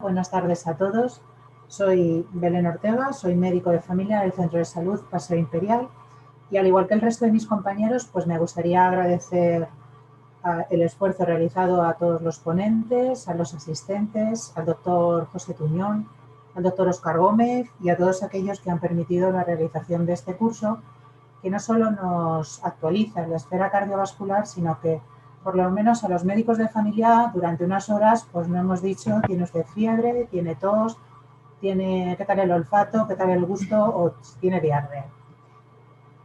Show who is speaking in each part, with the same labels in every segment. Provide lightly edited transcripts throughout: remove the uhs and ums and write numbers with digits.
Speaker 1: buenas tardes a todos. Soy Belén Ortega, soy médico de familia del Centro de Salud Paseo Imperial y al igual que el resto de mis compañeros, pues me gustaría agradecer el esfuerzo realizado a todos los ponentes, a los asistentes, al doctor José Tuñón, al doctor Óscar Gómez y a todos aquellos que han permitido la realización de este curso, que no solo nos actualiza en la esfera cardiovascular, sino que por lo menos a los médicos de familia durante unas horas pues no hemos dicho tiene usted fiebre, tiene tos, qué tal el olfato, qué tal el gusto o tiene diarrea.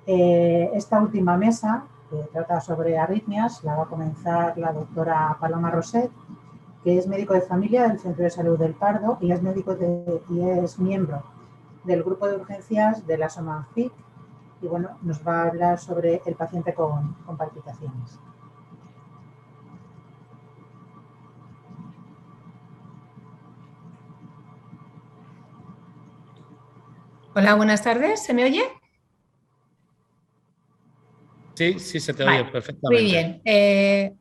Speaker 1: Esta última mesa, que trata sobre arritmias, la va a comenzar la doctora Paloma Roset, que es médico de familia del Centro de Salud del Pardo y es miembro del grupo de urgencias de la SOMANFIC y bueno, nos va a hablar sobre el paciente con palpitaciones.
Speaker 2: Hola, buenas tardes. ¿Se me oye?
Speaker 3: Sí, se te oye perfectamente.
Speaker 2: Muy bien.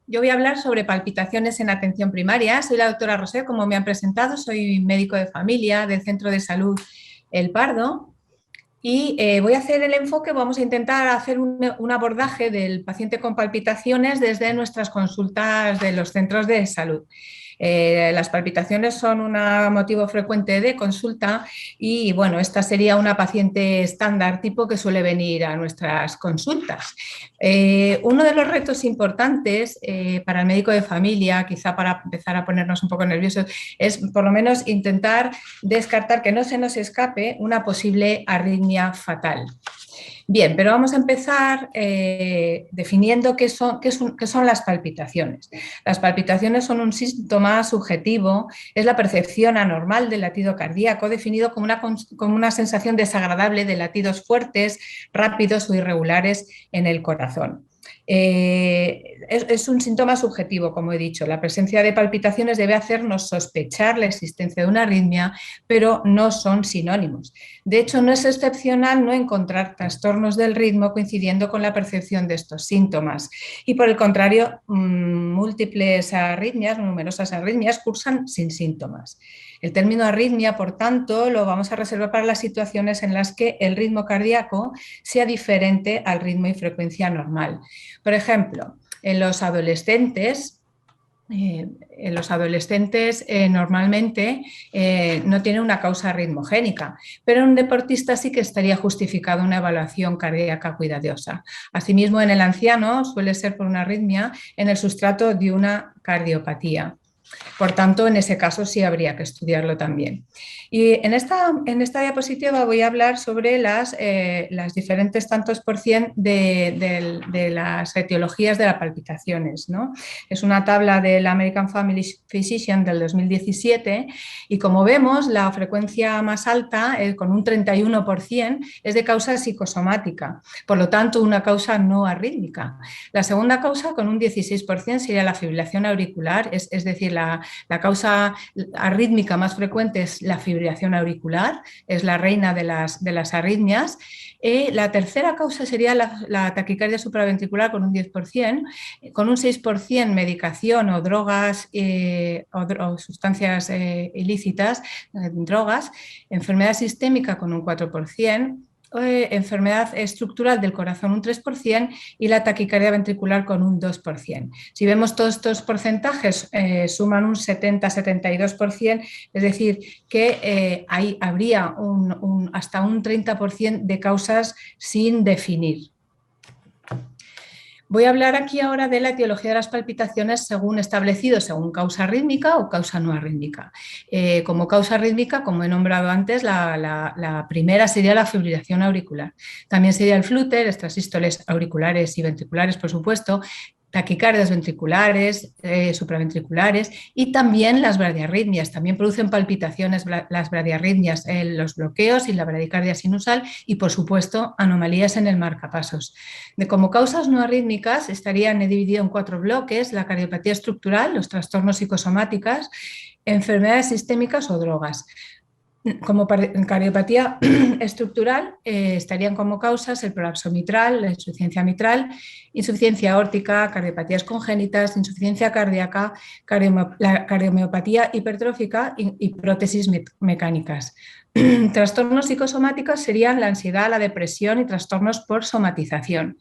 Speaker 2: Yo voy a hablar sobre palpitaciones en atención primaria. Soy la doctora Roset, como me han presentado. Soy médico de familia del Centro de Salud El Pardo. Y voy a hacer el enfoque, vamos a intentar hacer un abordaje del paciente con palpitaciones desde nuestras consultas de los centros de salud. Las palpitaciones son un motivo frecuente de consulta y bueno, esta sería una paciente estándar tipo que suele venir a nuestras consultas. Uno de los retos importantes para el médico de familia, quizá para empezar a ponernos un poco nerviosos, es por lo menos intentar descartar que no se nos escape una posible arritmia fatal. Bien, pero vamos a empezar definiendo qué son las palpitaciones. Las palpitaciones son un síntoma subjetivo, es la percepción anormal del latido cardíaco, definido como una sensación desagradable de latidos fuertes, rápidos o irregulares en el corazón. Es un síntoma subjetivo, como he dicho. La presencia de palpitaciones debe hacernos sospechar la existencia de una arritmia, pero no son sinónimos. De hecho, no es excepcional no encontrar trastornos del ritmo coincidiendo con la percepción de estos síntomas. Y por el contrario, múltiples arritmias, numerosas arritmias, cursan sin síntomas. El término arritmia, por tanto, lo vamos a reservar para las situaciones en las que el ritmo cardíaco sea diferente al ritmo y frecuencia normal. Por ejemplo, en los adolescentes normalmente no tienen una causa ritmogénica, pero en un deportista sí que estaría justificada una evaluación cardíaca cuidadosa. Asimismo, en el anciano suele ser por una arritmia en el sustrato de una cardiopatía. Por tanto, en ese caso sí habría que estudiarlo también. Y en esta diapositiva voy a hablar sobre las diferentes tantos por cien de las etiologías de las palpitaciones, ¿no? Es una tabla del American Family Physician del 2017 y como vemos la frecuencia más alta, con un 31%, es de causa psicosomática, por lo tanto una causa no arrítmica. La segunda causa con un 16% sería la fibrilación auricular, es decir, la causa arrítmica más frecuente es la fibrilación auricular, es la reina de las arritmias. La tercera causa sería la taquicardia supraventricular con un 10%, con un 6% medicación o drogas o sustancias ilícitas, drogas, enfermedad sistémica con un 4%, enfermedad estructural del corazón un 3% y la taquicardia ventricular con un 2%. Si vemos todos estos porcentajes suman un 70-72%, es decir, que ahí habría hasta un 30% de causas sin definir. Voy a hablar aquí ahora de la etiología de las palpitaciones según establecido, según causa rítmica o causa no arrítmica. Como causa rítmica, como he nombrado antes, la primera sería la fibrilación auricular. También sería el flúter, extrasístoles auriculares y ventriculares, por supuesto, taquicardias ventriculares, supraventriculares y también las bradiarritmias. También producen palpitaciones las bradiarritmias, los bloqueos y la bradicardia sinusal y, por supuesto, anomalías en el marcapasos. Como causas no arrítmicas estarían dividido en 4 bloques: la cardiopatía estructural, los trastornos psicosomáticos, enfermedades sistémicas o drogas. Como cardiopatía estructural estarían como causas el prolapso mitral, la insuficiencia mitral, insuficiencia aórtica, cardiopatías congénitas, insuficiencia cardíaca, la cardiomiopatía hipertrófica y prótesis mecánicas. Trastornos psicosomáticos serían la ansiedad, la depresión y trastornos por somatización.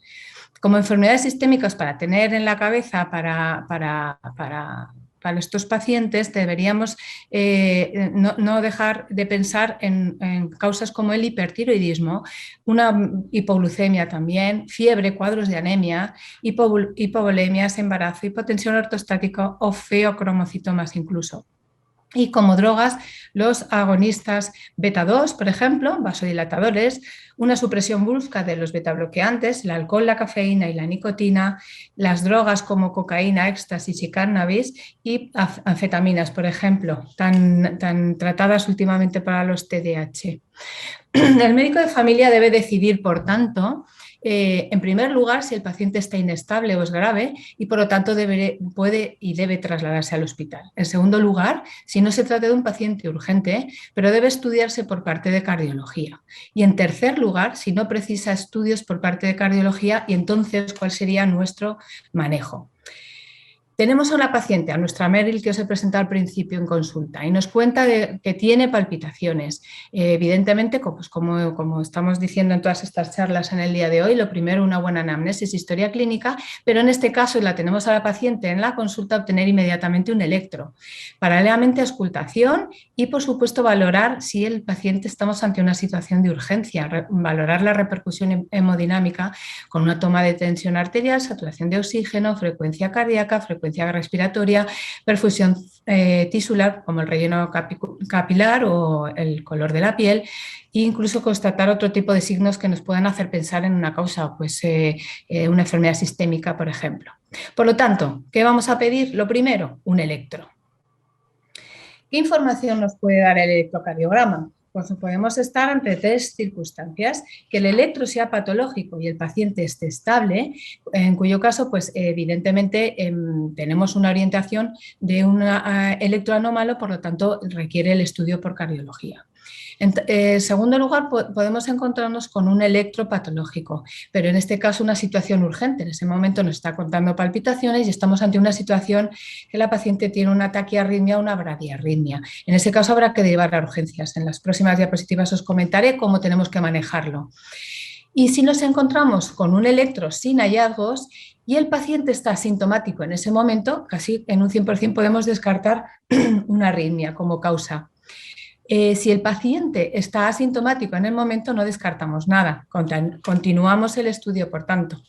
Speaker 2: Como enfermedades sistémicas para tener en la cabeza para estos pacientes deberíamos no dejar de pensar en causas como el hipertiroidismo, una hipoglucemia también, fiebre, cuadros de anemia, hipovolemias, embarazo, hipotensión ortostática o feocromocitomas incluso. Y como drogas, los agonistas beta-2, por ejemplo, vasodilatadores, una supresión brusca de los betabloqueantes, el alcohol, la cafeína y la nicotina, las drogas como cocaína, éxtasis y cannabis y anfetaminas, por ejemplo, tan tratadas últimamente para los TDAH. El médico de familia debe decidir, por tanto, en primer lugar, si el paciente está inestable o es grave y por lo tanto puede y debe trasladarse al hospital. En segundo lugar, si no se trata de un paciente urgente, pero debe estudiarse por parte de cardiología. Y en tercer lugar, si no precisa estudios por parte de cardiología, y entonces, ¿cuál sería nuestro manejo? Tenemos a una paciente, a nuestra Meryl, que os he presentado al principio en consulta, y nos cuenta que tiene palpitaciones. Evidentemente, como estamos diciendo en todas estas charlas en el día de hoy, lo primero, una buena anamnesis, historia clínica, pero en este caso la tenemos a la paciente en la consulta, obtener inmediatamente un electro. Paralelamente, auscultación y, por supuesto, valorar si el paciente estamos ante una situación de urgencia, valorar la repercusión hemodinámica con una toma de tensión arterial, saturación de oxígeno, frecuencia cardíaca, frecuencia respiratoria, perfusión tisular como el relleno capilar o el color de la piel e incluso constatar otro tipo de signos que nos puedan hacer pensar en una causa, pues una enfermedad sistémica, por ejemplo. Por lo tanto, ¿qué vamos a pedir? Lo primero, un electro. ¿Qué información nos puede dar el electrocardiograma? Pues podemos estar ante tres circunstancias: que el electro sea patológico y el paciente esté estable, en cuyo caso, pues evidentemente tenemos una orientación de un electro anómalo, por lo tanto requiere el estudio por cardiología. En segundo lugar, podemos encontrarnos con un electro patológico, pero en este caso una situación urgente. En ese momento nos está contando palpitaciones y estamos ante una situación que la paciente tiene una taquiarritmia o una bradiarritmia. En ese caso habrá que derivar a urgencias. En las próximas diapositivas os comentaré cómo tenemos que manejarlo. Y si nos encontramos con un electro sin hallazgos y el paciente está asintomático en ese momento, casi en un 100% podemos descartar una arritmia como causa. Si el paciente está asintomático en el momento, no descartamos nada, continuamos el estudio, por tanto.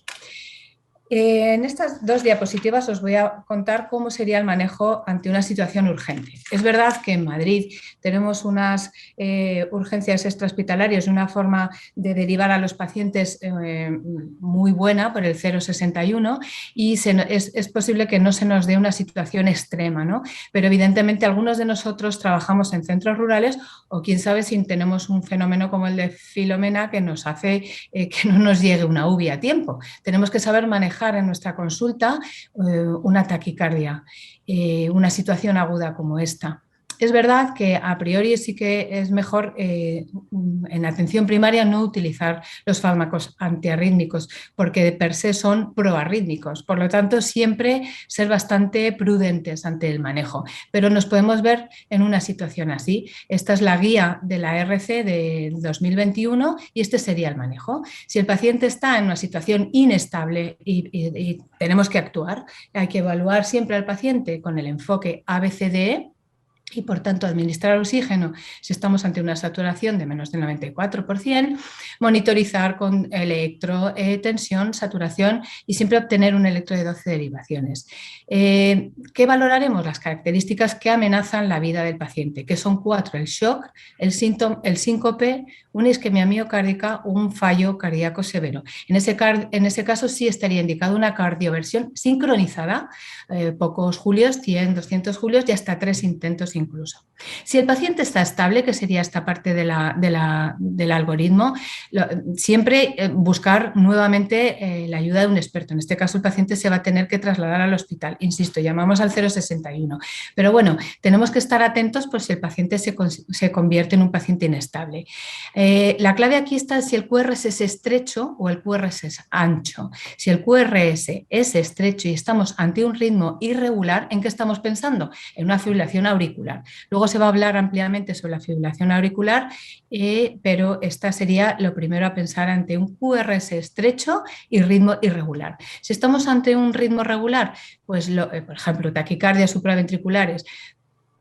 Speaker 2: En estas dos diapositivas os voy a contar cómo sería el manejo ante una situación urgente. Es verdad que en Madrid tenemos unas urgencias extrahospitalarias, una forma de derivar a los pacientes muy buena por el 061 y es posible que no se nos dé una situación extrema, ¿no? Pero evidentemente algunos de nosotros trabajamos en centros rurales o quién sabe si tenemos un fenómeno como el de Filomena que nos hace que no nos llegue una UBI a tiempo. Tenemos que saber manejar en nuestra consulta una taquicardia, una situación aguda como esta. Es verdad que a priori sí que es mejor en atención primaria no utilizar los fármacos antiarrítmicos porque de per se son proarrítmicos, por lo tanto siempre ser bastante prudentes ante el manejo, pero nos podemos ver en una situación así. Esta es la guía de la RC de 2021 y este sería el manejo. Si el paciente está en una situación inestable y tenemos que actuar, hay que evaluar siempre al paciente con el enfoque ABCDE y por tanto administrar oxígeno si estamos ante una saturación de menos del 94%, monitorizar con electro, tensión, saturación y siempre obtener un electro de 12 derivaciones. ¿Qué valoraremos? Las características que amenazan la vida del paciente, que son 4: el shock, el síncope, una isquemia miocárdica o un fallo cardíaco severo. En ese caso sí estaría indicada una cardioversión sincronizada, pocos julios, 100, 200 julios y hasta 3 intentos incluso. Si el paciente está estable, que sería esta parte del algoritmo, siempre buscar nuevamente la ayuda de un experto. En este caso, el paciente se va a tener que trasladar al hospital. Insisto, llamamos al 061. Pero bueno, tenemos que estar atentos por si el paciente se convierte en un paciente inestable. La clave aquí está si el QRS es estrecho o el QRS es ancho. Si el QRS es estrecho y estamos ante un ritmo irregular, ¿en qué estamos pensando? En una fibrilación auricular. Luego se va a hablar ampliamente sobre la fibrilación auricular, pero esta sería lo primero a pensar ante un QRS estrecho y ritmo irregular. Si estamos ante un ritmo regular, pues por ejemplo, taquicardias supraventriculares,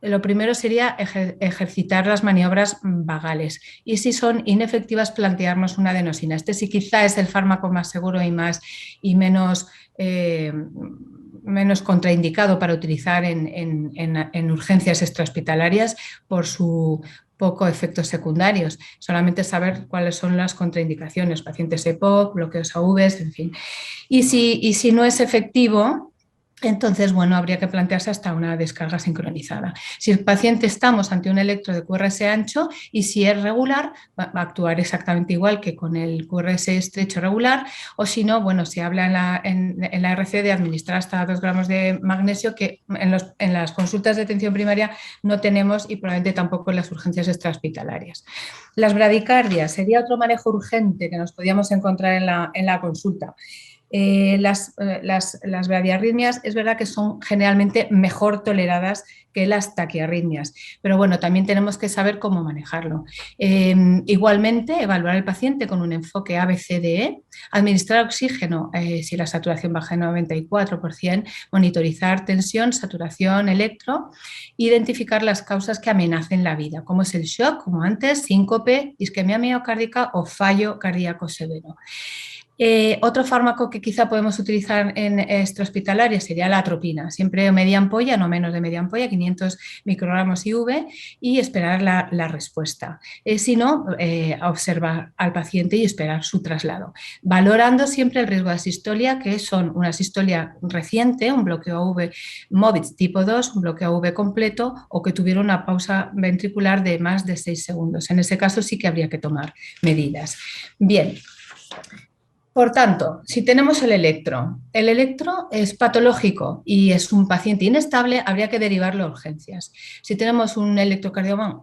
Speaker 2: lo primero sería ejercitar las maniobras vagales y si son inefectivas plantearnos una adenosina. Este sí quizá es el fármaco más seguro y menos contraindicado para utilizar en urgencias extrahospitalarias por su poco efectos secundarios, solamente saber cuáles son las contraindicaciones, pacientes EPOC, bloqueos AVs, en fin. Y si no es efectivo, entonces, bueno, habría que plantearse hasta una descarga sincronizada. Si el paciente estamos ante un electro de QRS ancho y si es regular, va a actuar exactamente igual que con el QRS estrecho regular, o si no, bueno, se habla en la RC de administrar hasta 2 gramos de magnesio, que en las consultas de atención primaria no tenemos y probablemente tampoco en las urgencias extrahospitalarias. Las bradicardias sería otro manejo urgente que nos podíamos encontrar en la consulta. Las bradiarritmias es verdad que son generalmente mejor toleradas que las taquiarritmias, pero bueno, también tenemos que saber cómo manejarlo. Igualmente, evaluar al paciente con un enfoque ABCDE, administrar oxígeno si la saturación baja de 94%, monitorizar tensión, saturación, electro, identificar las causas que amenacen la vida, como es el shock, como antes, síncope, isquemia miocárdica o fallo cardíaco severo. Otro fármaco que quizá podemos utilizar en extrahospitalaria sería la atropina, siempre media ampolla, no menos de media ampolla, 500 microgramos IV y esperar la respuesta. Si no, observar al paciente y esperar su traslado, valorando siempre el riesgo de asistolia, que son una asistolia reciente, un bloqueo AV MOVITS tipo 2, un bloqueo AV completo o que tuviera una pausa ventricular de más de 6 segundos. En ese caso sí que habría que tomar medidas. Bien. Por tanto, si tenemos el electro es patológico y es un paciente inestable, habría que derivarlo a urgencias. Si tenemos un electrocardiograma,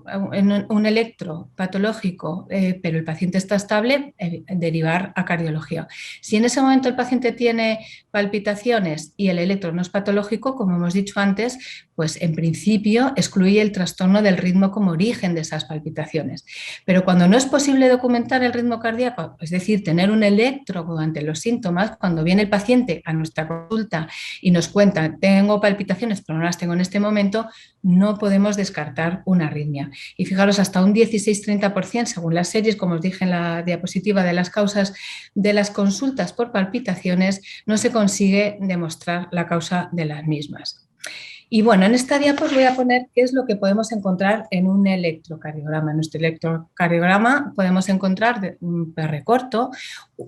Speaker 2: un electro patológico, pero el paciente está estable, derivar a cardiología. Si en ese momento el paciente tiene palpitaciones y el electro no es patológico, como hemos dicho antes, pues en principio excluye el trastorno del ritmo como origen de esas palpitaciones. Pero cuando no es posible documentar el ritmo cardíaco, es decir, tener un electro ante los síntomas, cuando viene el paciente a nuestra consulta y nos cuenta, tengo palpitaciones pero no las tengo en este momento, no podemos descartar una arritmia. Y fijaros, hasta un 16-30%, según las series, como os dije en la diapositiva de las causas de las consultas por palpitaciones, no se consigue demostrar la causa de las mismas. Y bueno, en esta diapositiva os voy a poner qué es lo que podemos encontrar en un electrocardiograma. En nuestro electrocardiograma podemos encontrar un PR corto,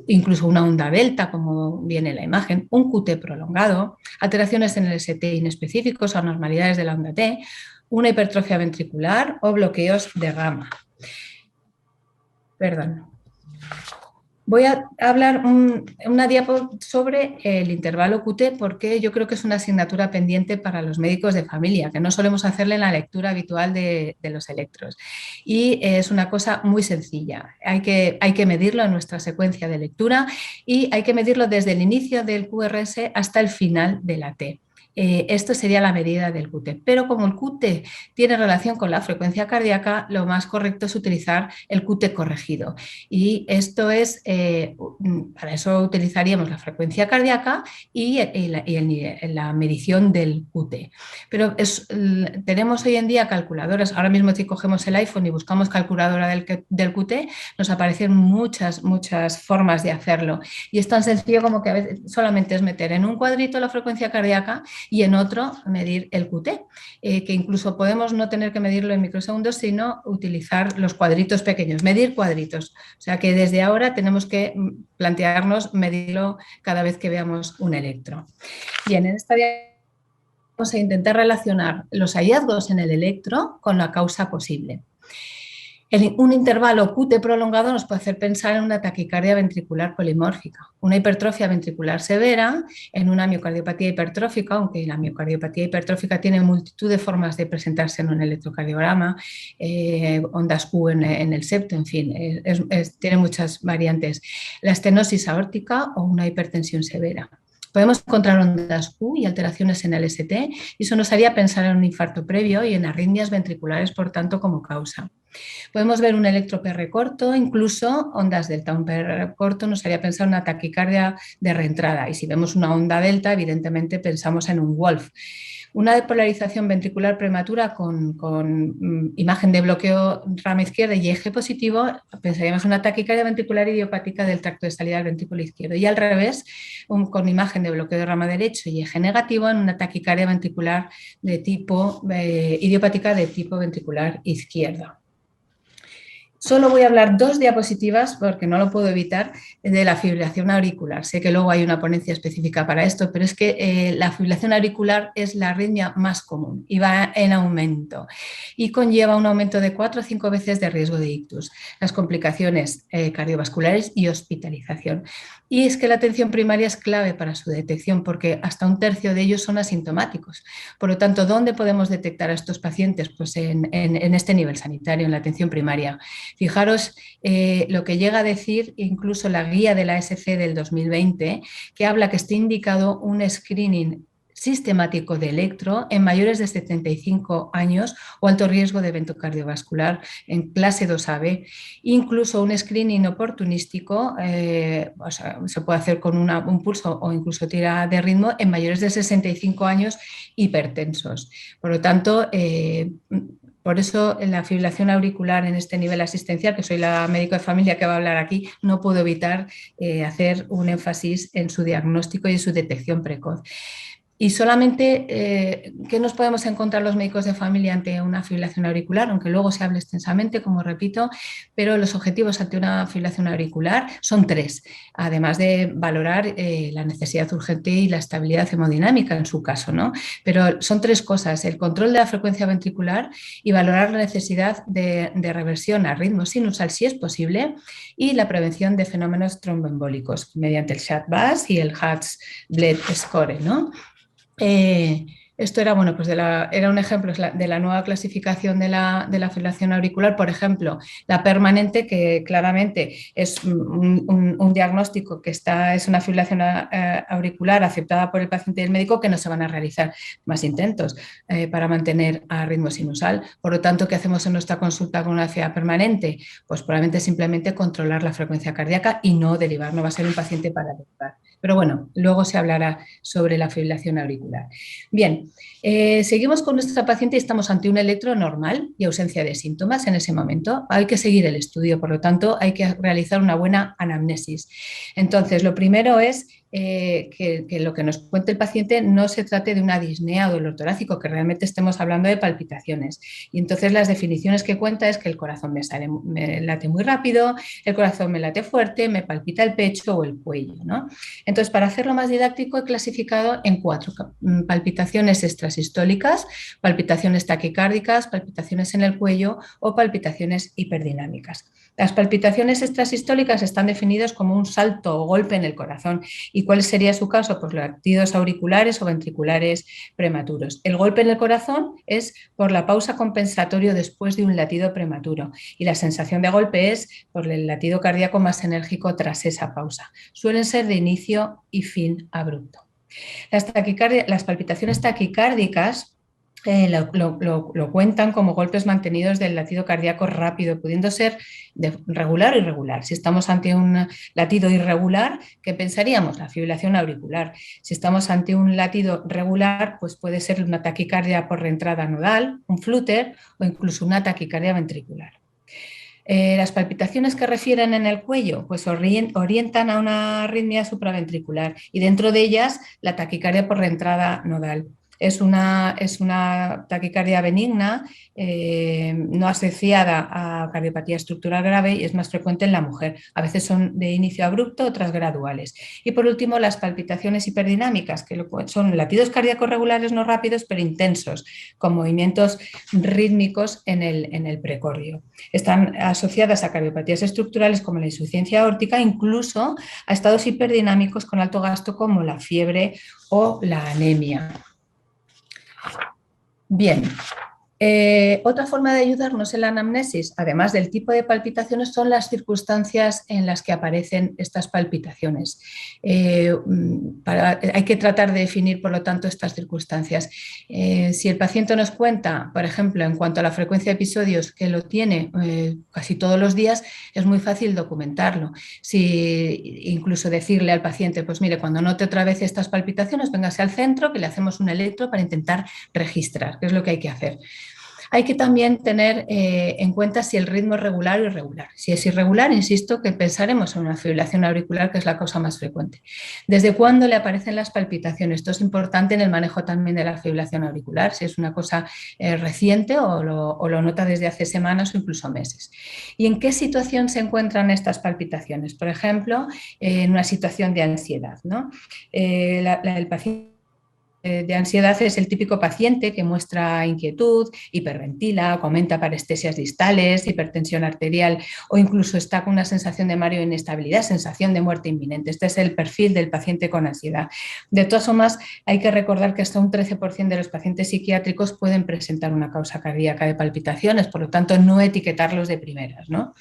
Speaker 2: incluso una onda delta, como viene en la imagen, un QT prolongado, alteraciones en el ST inespecíficos o anormalidades de la onda T, una hipertrofia ventricular o bloqueos de gamma. Perdón. Voy a hablar una diapositiva sobre el intervalo QT porque yo creo que es una asignatura pendiente para los médicos de familia, que no solemos hacerle en la lectura habitual de los electros. Y es una cosa muy sencilla. Hay que medirlo en nuestra secuencia de lectura y hay que medirlo desde el inicio del QRS hasta el final de la T. Esto sería la medida del QT, pero como el QT tiene relación con la frecuencia cardíaca, lo más correcto es utilizar el QT corregido y esto es, para eso utilizaríamos la frecuencia cardíaca y la medición del QT. Pero tenemos hoy en día calculadoras, ahora mismo si cogemos el iPhone y buscamos calculadora del QT, nos aparecen muchas formas de hacerlo y es tan sencillo como que a veces solamente es meter en un cuadrito la frecuencia cardíaca y en otro medir el QT, que incluso podemos no tener que medirlo en microsegundos, sino utilizar los cuadritos pequeños, medir cuadritos. O sea que desde ahora tenemos que plantearnos medirlo cada vez que veamos un electro. Bien, en esta a intentar relacionar los hallazgos en el electro con la causa posible. Un intervalo QT prolongado nos puede hacer pensar en una taquicardia ventricular polimórfica, una hipertrofia ventricular severa, en una miocardiopatía hipertrófica, aunque la miocardiopatía hipertrófica tiene multitud de formas de presentarse en un electrocardiograma, ondas Q en el septo, en fin, tiene muchas variantes. La estenosis aórtica o una hipertensión severa. Podemos encontrar ondas Q y alteraciones en el ST y eso nos haría pensar en un infarto previo y en arritmias ventriculares, por tanto, como causa. Podemos ver un electro-PR corto, incluso ondas delta. Un PR corto nos haría pensar en una taquicardia de reentrada y si vemos una onda delta, evidentemente pensamos en un Wolf. Una depolarización ventricular prematura con imagen de bloqueo rama izquierda y eje positivo, pensaríamos en una taquicardia ventricular idiopática del tracto de salida del ventrículo izquierdo. Y al revés, con imagen de bloqueo de rama derecho y eje negativo en una taquicardia ventricular de tipo idiopática de tipo ventricular izquierda. Solo voy a hablar 2 diapositivas, porque no lo puedo evitar, de la fibrilación auricular. Sé que luego hay una ponencia específica para esto, pero es que la fibrilación auricular es la arritmia más común y va en aumento y conlleva un aumento de 4 o 5 veces de riesgo de ictus, las complicaciones cardiovasculares y hospitalización. Y es que la atención primaria es clave para su detección porque hasta 1/3 de ellos son asintomáticos. Por lo tanto, ¿dónde podemos detectar a estos pacientes? Pues en este nivel sanitario, en la atención primaria. Fijaros lo que llega a decir incluso la guía de la ASC del 2020, que habla que está indicado un screening sistemático de electro en mayores de 75 años o alto riesgo de evento cardiovascular en clase 2AB, incluso un screening oportunístico, o sea, se puede hacer con un pulso o incluso tira de ritmo en mayores de 65 años hipertensos. Por lo tanto, por eso en la fibrilación auricular en este nivel asistencial, que soy la médico de familia que va a hablar aquí, no puedo evitar hacer un énfasis en su diagnóstico y en su detección precoz. Y solamente, ¿qué nos podemos encontrar los médicos de familia ante una fibrilación auricular? Aunque luego se hable extensamente, como repito, pero los objetivos ante una fibrilación auricular son 3, además de valorar la necesidad urgente y la estabilidad hemodinámica en su caso, ¿no? Pero son 3 cosas: el control de la frecuencia ventricular y valorar la necesidad de reversión a ritmo sinusal si es posible y la prevención de fenómenos tromboembólicos mediante el SHAD-BAS y el HATS-BLED score, ¿no? Esto era, bueno, pues era un ejemplo de la nueva clasificación de la fibrilación auricular. Por ejemplo, la permanente, que claramente es un diagnóstico que es una fibrilación auricular aceptada por el paciente y el médico, que no se van a realizar más intentos para mantener a ritmo sinusal. Por lo tanto, ¿qué hacemos en nuestra consulta con una FA permanente? Pues probablemente simplemente controlar la frecuencia cardíaca y no derivar, no va a ser un paciente para derivar. Pero bueno, luego se hablará sobre la fibrilación auricular. Bien, seguimos con nuestra paciente y estamos ante un electro normal y ausencia de síntomas en ese momento. Hay que seguir el estudio, por lo tanto, hay que realizar una buena anamnesis. Entonces, lo primero es que lo que nos cuente el paciente no se trate de una disnea o dolor torácico, que realmente estemos hablando de palpitaciones. Y entonces las definiciones que cuenta es que el corazón me late muy rápido, el corazón me late fuerte, me palpita el pecho o el cuello, ¿no? Entonces, para hacerlo más didáctico, he clasificado en 4: palpitaciones extrasistólicas, palpitaciones taquicárdicas, palpitaciones en el cuello o palpitaciones hiperdinámicas. Las palpitaciones extrasistólicas están definidas como un salto o golpe en el corazón. ¿Y cuál sería su caso? Pues latidos auriculares o ventriculares prematuros. El golpe en el corazón es por la pausa compensatoria después de un latido prematuro y la sensación de golpe es por el latido cardíaco más enérgico tras esa pausa. Suelen ser de inicio y fin abrupto. Las palpitaciones taquicárdicas lo cuentan como golpes mantenidos del latido cardíaco rápido, pudiendo ser regular o irregular. Si estamos ante un latido irregular, ¿qué pensaríamos? La fibrilación auricular. Si estamos ante un latido regular, pues puede ser una taquicardia por reentrada nodal, un flutter o incluso una taquicardia ventricular. Las palpitaciones que refieren en el cuello pues orientan a una arritmia supraventricular y dentro de ellas la taquicardia por reentrada nodal. Es una taquicardia benigna, no asociada a cardiopatía estructural grave y es más frecuente en la mujer. A veces son de inicio abrupto, otras graduales. Y por último, las palpitaciones hiperdinâmicas, que son latidos cardíacos regulares no rápidos pero intensos, con movimientos rítmicos en el precordio. Están asociadas a cardiopatías estructurales como la insuficiencia aórtica, incluso a estados hiperdinâmicos con alto gasto como la fiebre o la anemia. Bien. Otra forma de ayudarnos en la anamnesis, además del tipo de palpitaciones, son las circunstancias en las que aparecen estas palpitaciones. Hay que tratar de definir, por lo tanto, estas circunstancias. Si el paciente nos cuenta, por ejemplo, en cuanto a la frecuencia de episodios, que lo tiene casi todos los días, es muy fácil documentarlo. Si incluso decirle al paciente, pues mire, cuando note otra vez estas palpitaciones, véngase al centro, que le hacemos un electro para intentar registrar, que es lo que hay que hacer. Hay que también tener en cuenta si el ritmo es regular o irregular. Si es irregular, insisto que pensaremos en una fibrilación auricular, que es la causa más frecuente. ¿Desde cuándo le aparecen las palpitaciones? Esto es importante en el manejo también de la fibrilación auricular, si es una cosa reciente o lo nota desde hace semanas o incluso meses. ¿Y en qué situación se encuentran estas palpitaciones? Por ejemplo, en una situación de ansiedad, ¿no? El paciente de ansiedad es el típico paciente que muestra inquietud, hiperventila, comenta parestesias distales, hipertensión arterial o incluso está con una sensación de mareo e inestabilidad, sensación de muerte inminente. Este es el perfil del paciente con ansiedad. De todas formas, hay que recordar que hasta un 13% de los pacientes psiquiátricos pueden presentar una causa cardíaca de palpitaciones, por lo tanto, no etiquetarlos de primeras, ¿no?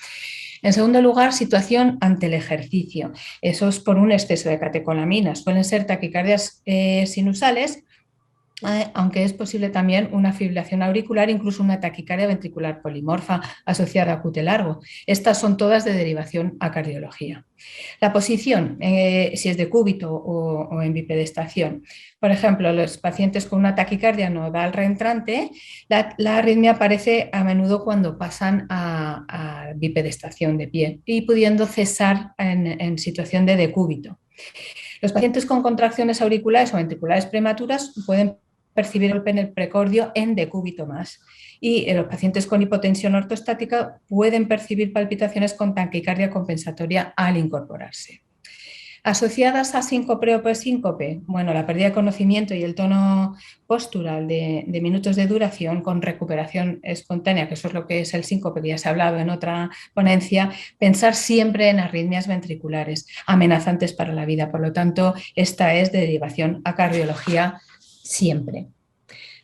Speaker 2: En segundo lugar, situación ante el ejercicio. Eso es por un exceso de catecolaminas. Suelen ser taquicardias sinusales, aunque es posible también una fibrilación auricular, incluso una taquicardia ventricular polimorfa asociada a QT largo. Estas son todas de derivación a cardiología. La posición, si es de cúbito o en bipedestación. Por ejemplo, los pacientes con una taquicardia nodal reentrante, la arritmia aparece a menudo cuando pasan a bipedestación de pie y pudiendo cesar en situación de decúbito. Los pacientes con contracciones auriculares o ventriculares prematuras pueden percibir golpe en el precordio en decúbito más. Y los pacientes con hipotensión ortostática pueden percibir palpitaciones con taquicardia compensatoria al incorporarse. Asociadas a síncope o presíncope, bueno, la pérdida de conocimiento y el tono postural de minutos de duración con recuperación espontánea, que eso es lo que es el síncope, que ya se ha hablado en otra ponencia, pensar siempre en arritmias ventriculares amenazantes para la vida. Por lo tanto, esta es de derivación a cardiología siempre.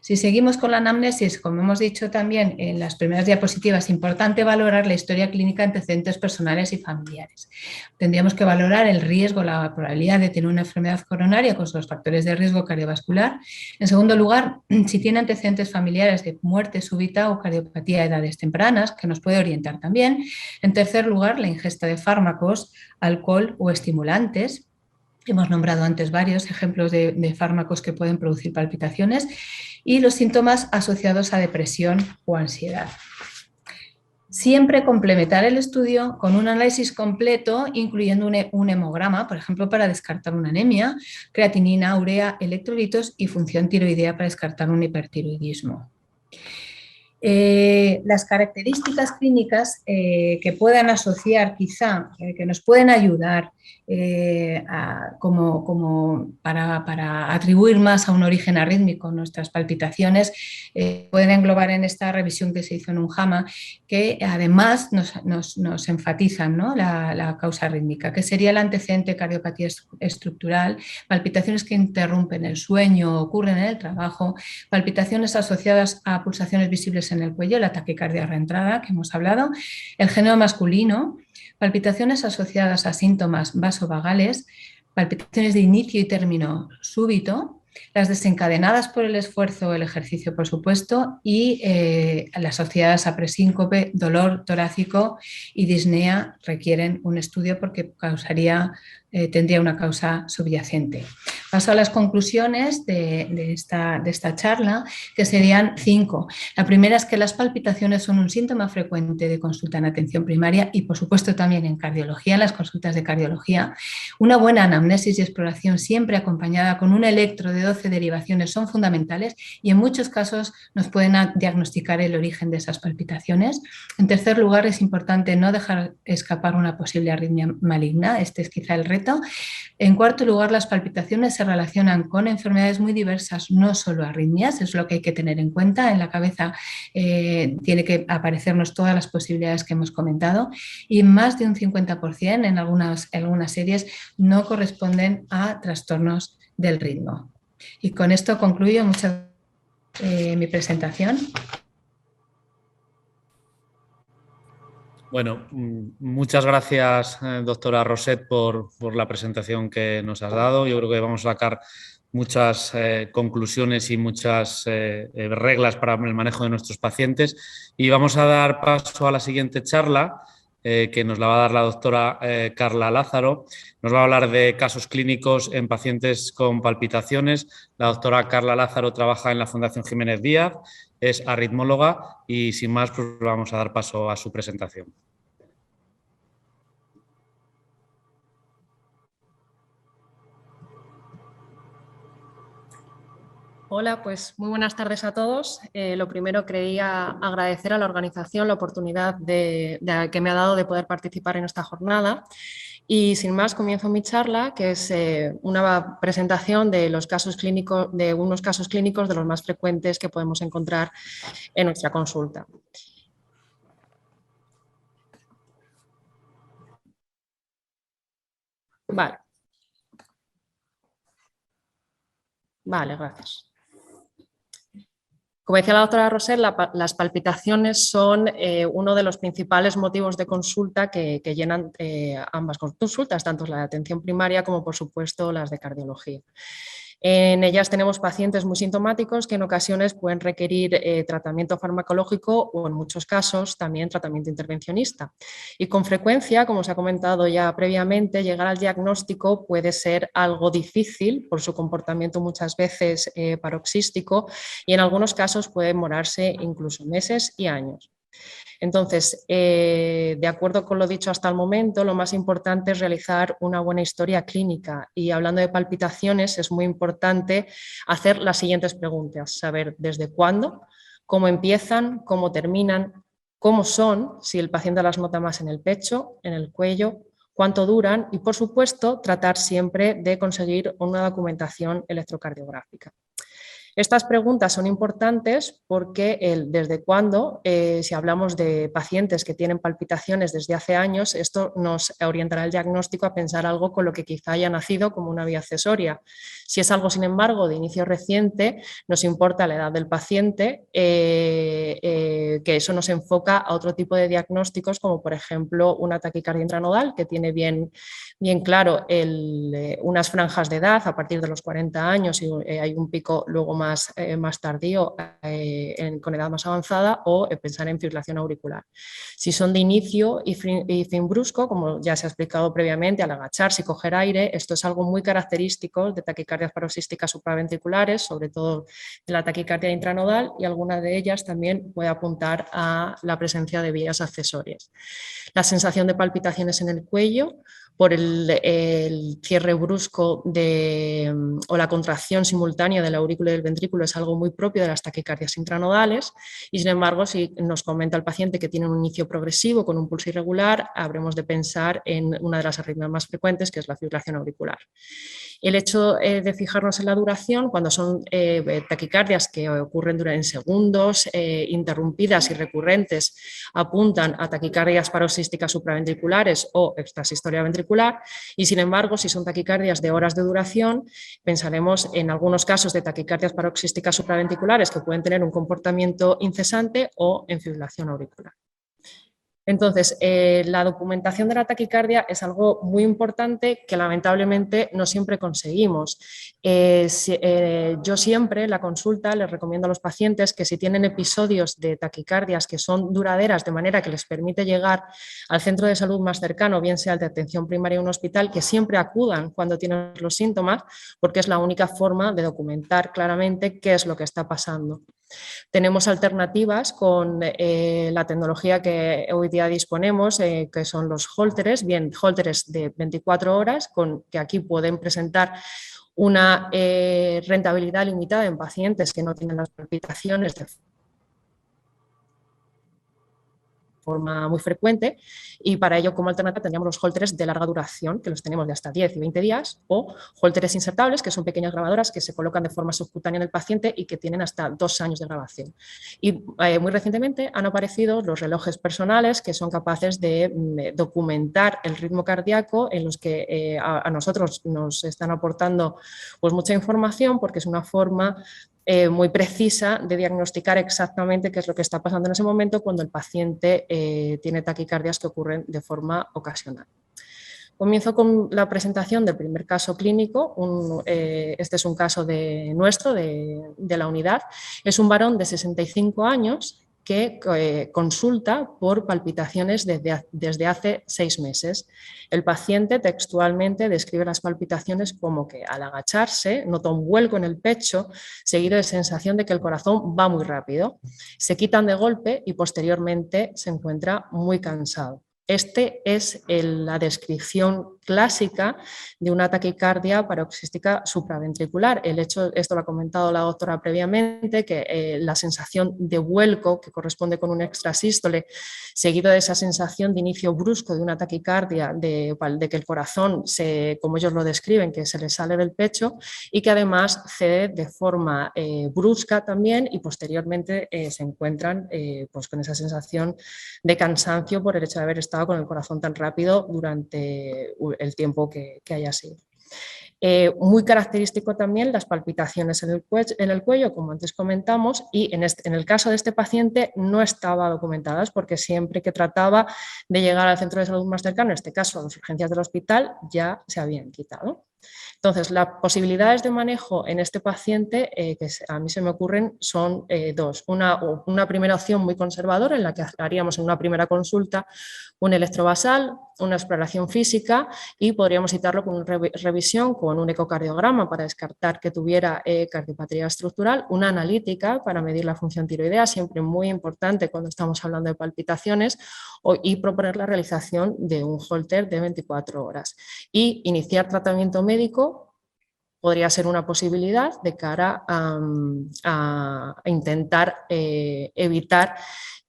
Speaker 2: Si seguimos con la anamnesis, como hemos dicho también en las primeras diapositivas, es importante valorar la historia clínica, antecedentes personales y familiares. Tendríamos que valorar el riesgo, la probabilidad de tener una enfermedad coronaria con sus factores de riesgo cardiovascular. En segundo lugar, si tiene antecedentes familiares de muerte súbita o cardiopatía a edades tempranas, que nos puede orientar también. En tercer lugar, la ingesta de fármacos, alcohol o estimulantes. Hemos nombrado antes varios ejemplos de fármacos que pueden producir palpitaciones y los síntomas asociados a depresión o ansiedad. Siempre complementar el estudio con un análisis completo, incluyendo un hemograma, por ejemplo, para descartar una anemia, creatinina, urea, electrolitos y función tiroidea para descartar un hipertiroidismo. Las características clínicas que puedan asociar quizá, que nos pueden ayudar como para atribuir más a un origen arrítmico nuestras palpitaciones, pueden englobar en esta revisión que se hizo en un JAMA, que además nos enfatizan, ¿no?, la causa arrítmica, que sería el antecedente cardiopatía estructural, palpitaciones que interrumpen el sueño, ocurren en el trabajo, palpitaciones asociadas a pulsaciones visibles en el cuello, la taquicardia reentrada que hemos hablado, el género masculino, palpitaciones asociadas a síntomas vasovagales, palpitaciones de inicio y término súbito, las desencadenadas por el esfuerzo o el ejercicio, por supuesto, y las asociadas a presíncope, dolor torácico y disnea requieren un estudio porque tendría una causa subyacente. Paso a las conclusiones de esta charla, que serían 5. La primera es que las palpitaciones son un síntoma frecuente de consulta en atención primaria y, por supuesto, también en cardiología, en las consultas de cardiología. Una buena anamnesis y exploración siempre acompañada con un electro de 12 derivaciones son fundamentales y en muchos casos nos pueden diagnosticar el origen de esas palpitaciones. En tercer lugar, es importante no dejar escapar una posible arritmia maligna. Este es quizá el reto. En cuarto lugar, las palpitaciones se relacionan con enfermedades muy diversas, no solo arritmias, es lo que hay que tener en cuenta. En la cabeza tiene que aparecernos todas las posibilidades que hemos comentado y más de un 50% en algunas series no corresponden a trastornos del ritmo. Y con esto concluyo mi presentación.
Speaker 3: Bueno, muchas gracias, doctora Roset, por la presentación que nos has dado. Yo creo que vamos a sacar muchas conclusiones y muchas reglas para el manejo de nuestros pacientes. Y vamos a dar paso a la siguiente charla, que nos la va a dar la doctora Carla Lázaro. Nos va a hablar de casos clínicos en pacientes con palpitaciones. La doctora Carla Lázaro trabaja en la Fundación Jiménez Díaz, es arritmóloga y sin más pues vamos a dar paso a su presentación.
Speaker 4: Hola, pues muy buenas tardes a todos. Lo primero quería agradecer a la organización la oportunidad que me ha dado de poder participar en esta jornada. Y sin más, comienzo mi charla, que es una presentación de los casos clínicos, de unos casos clínicos de los más frecuentes que podemos encontrar en nuestra consulta. Vale, gracias. Como decía la doctora Roset, las palpitaciones son uno de los principales motivos de consulta que llenan ambas consultas, tanto la de atención primaria como, por supuesto, las de cardiología. En ellas tenemos pacientes muy sintomáticos que en ocasiones pueden requerir tratamiento farmacológico o en muchos casos también tratamiento intervencionista. Y con frecuencia, como se ha comentado ya previamente, llegar al diagnóstico puede ser algo difícil por su comportamiento muchas veces paroxístico y en algunos casos puede demorarse incluso meses y años. Entonces, de acuerdo con lo dicho hasta el momento, lo más importante es realizar una buena historia clínica y hablando de palpitaciones es muy importante hacer las siguientes preguntas, saber desde cuándo, cómo empiezan, cómo terminan, cómo son, si el paciente las nota más en el pecho, en el cuello, cuánto duran y, por supuesto, tratar siempre de conseguir una documentación electrocardiográfica. Estas preguntas son importantes porque desde cuándo, si hablamos de pacientes que tienen palpitaciones desde hace años, esto nos orientará el diagnóstico a pensar algo con lo que quizá haya nacido como una vía accesoria. Si es algo, sin embargo, de inicio reciente, nos importa la edad del paciente, que eso nos enfoca a otro tipo de diagnósticos, como por ejemplo una taquicardia intranodal, que tiene bien claro unas franjas de edad a partir de los 40 años y hay un pico luego más tardío con edad más avanzada, o pensar en fibrilación auricular. Si son de inicio y fin brusco, como ya se ha explicado previamente, al agacharse y coger aire, esto es algo muy característico de taquicardias paroxísticas supraventriculares, sobre todo de la taquicardia intranodal, y alguna de ellas también puede apuntar a la presencia de vías accesorias. La sensación de palpitaciones en el cuello por el cierre brusco o la contracción simultánea del aurículo y del ventrículo es algo muy propio de las taquicardias intranodales y, sin embargo, si nos comenta el paciente que tiene un inicio progresivo con un pulso irregular, habremos de pensar en una de las arritmias más frecuentes, que es la fibrilación auricular. El hecho de fijarnos en la duración, cuando son taquicardias que ocurren en segundos, interrumpidas y recurrentes, apuntan a taquicardias paroxísticas supraventriculares o extrasistolia ventricular y, sin embargo, si son taquicardias de horas de duración, pensaremos en algunos casos de taquicardias paroxísticas supraventriculares que pueden tener un comportamiento incesante o en fibrilación auricular. Entonces, la documentación de la taquicardia es algo muy importante que lamentablemente no siempre conseguimos. Yo siempre en la consulta les recomiendo a los pacientes que si tienen episodios de taquicardias que son duraderas de manera que les permite llegar al centro de salud más cercano, bien sea el de atención primaria o un hospital, que siempre acudan cuando tienen los síntomas, porque es la única forma de documentar claramente qué es lo que está pasando. Tenemos alternativas con la tecnología que hoy día disponemos, que son los Holteres, bien Holteres de 24 horas, que aquí pueden presentar una rentabilidad limitada en pacientes que no tienen las palpitaciones de forma muy frecuente, y para ello como alternativa tendríamos los Holteres de larga duración, que los tenemos de hasta 10 y 20 días, o Holteres insertables, que son pequeñas grabadoras que se colocan de forma subcutánea en el paciente y que tienen hasta 2 años de grabación. Y muy recientemente han aparecido los relojes personales que son capaces de documentar el ritmo cardíaco, en los que a nosotros nos están aportando pues mucha información, porque es una forma muy precisa de diagnosticar exactamente qué es lo que está pasando en ese momento cuando el paciente tiene taquicardias que ocurren de forma ocasional. Comienzo con la presentación del primer caso clínico. Este es un caso nuestro, de la unidad. Es un varón de 65 años que consulta por palpitaciones desde hace 6 meses. El paciente textualmente describe las palpitaciones como que al agacharse nota un vuelco en el pecho seguido de sensación de que el corazón va muy rápido. Se quitan de golpe y posteriormente se encuentra muy cansado. Este es la descripción clásica de una taquicardia paroxística supraventricular. Esto lo ha comentado la doctora previamente, que la sensación de vuelco que corresponde con un extrasístole, seguido de esa sensación de inicio brusco de una taquicardia, de que el corazón, como ellos lo describen, que se le sale del pecho y que además cede de forma brusca también, y posteriormente se encuentran pues con esa sensación de cansancio por el hecho de haber estado con el corazón tan rápido durante el tiempo que haya sido. Muy característico también las palpitaciones en el cuello, como antes comentamos, y en el caso de este paciente no estaban documentadas, porque siempre que trataba de llegar al centro de salud más cercano, en este caso a las urgencias del hospital, ya se habían quitado. Entonces, las posibilidades de manejo en este paciente que a mí se me ocurren son 2. Una primera opción muy conservadora, en la que haríamos en una primera consulta un electrobasal, una exploración física, y podríamos citarlo con una revisión con un ecocardiograma para descartar que tuviera cardiopatía estructural, una analítica para medir la función tiroidea, siempre muy importante cuando estamos hablando de palpitaciones, y proponer la realización de un Holter de 24 horas. Y iniciar tratamiento médico podría ser una posibilidad de cara a intentar evitar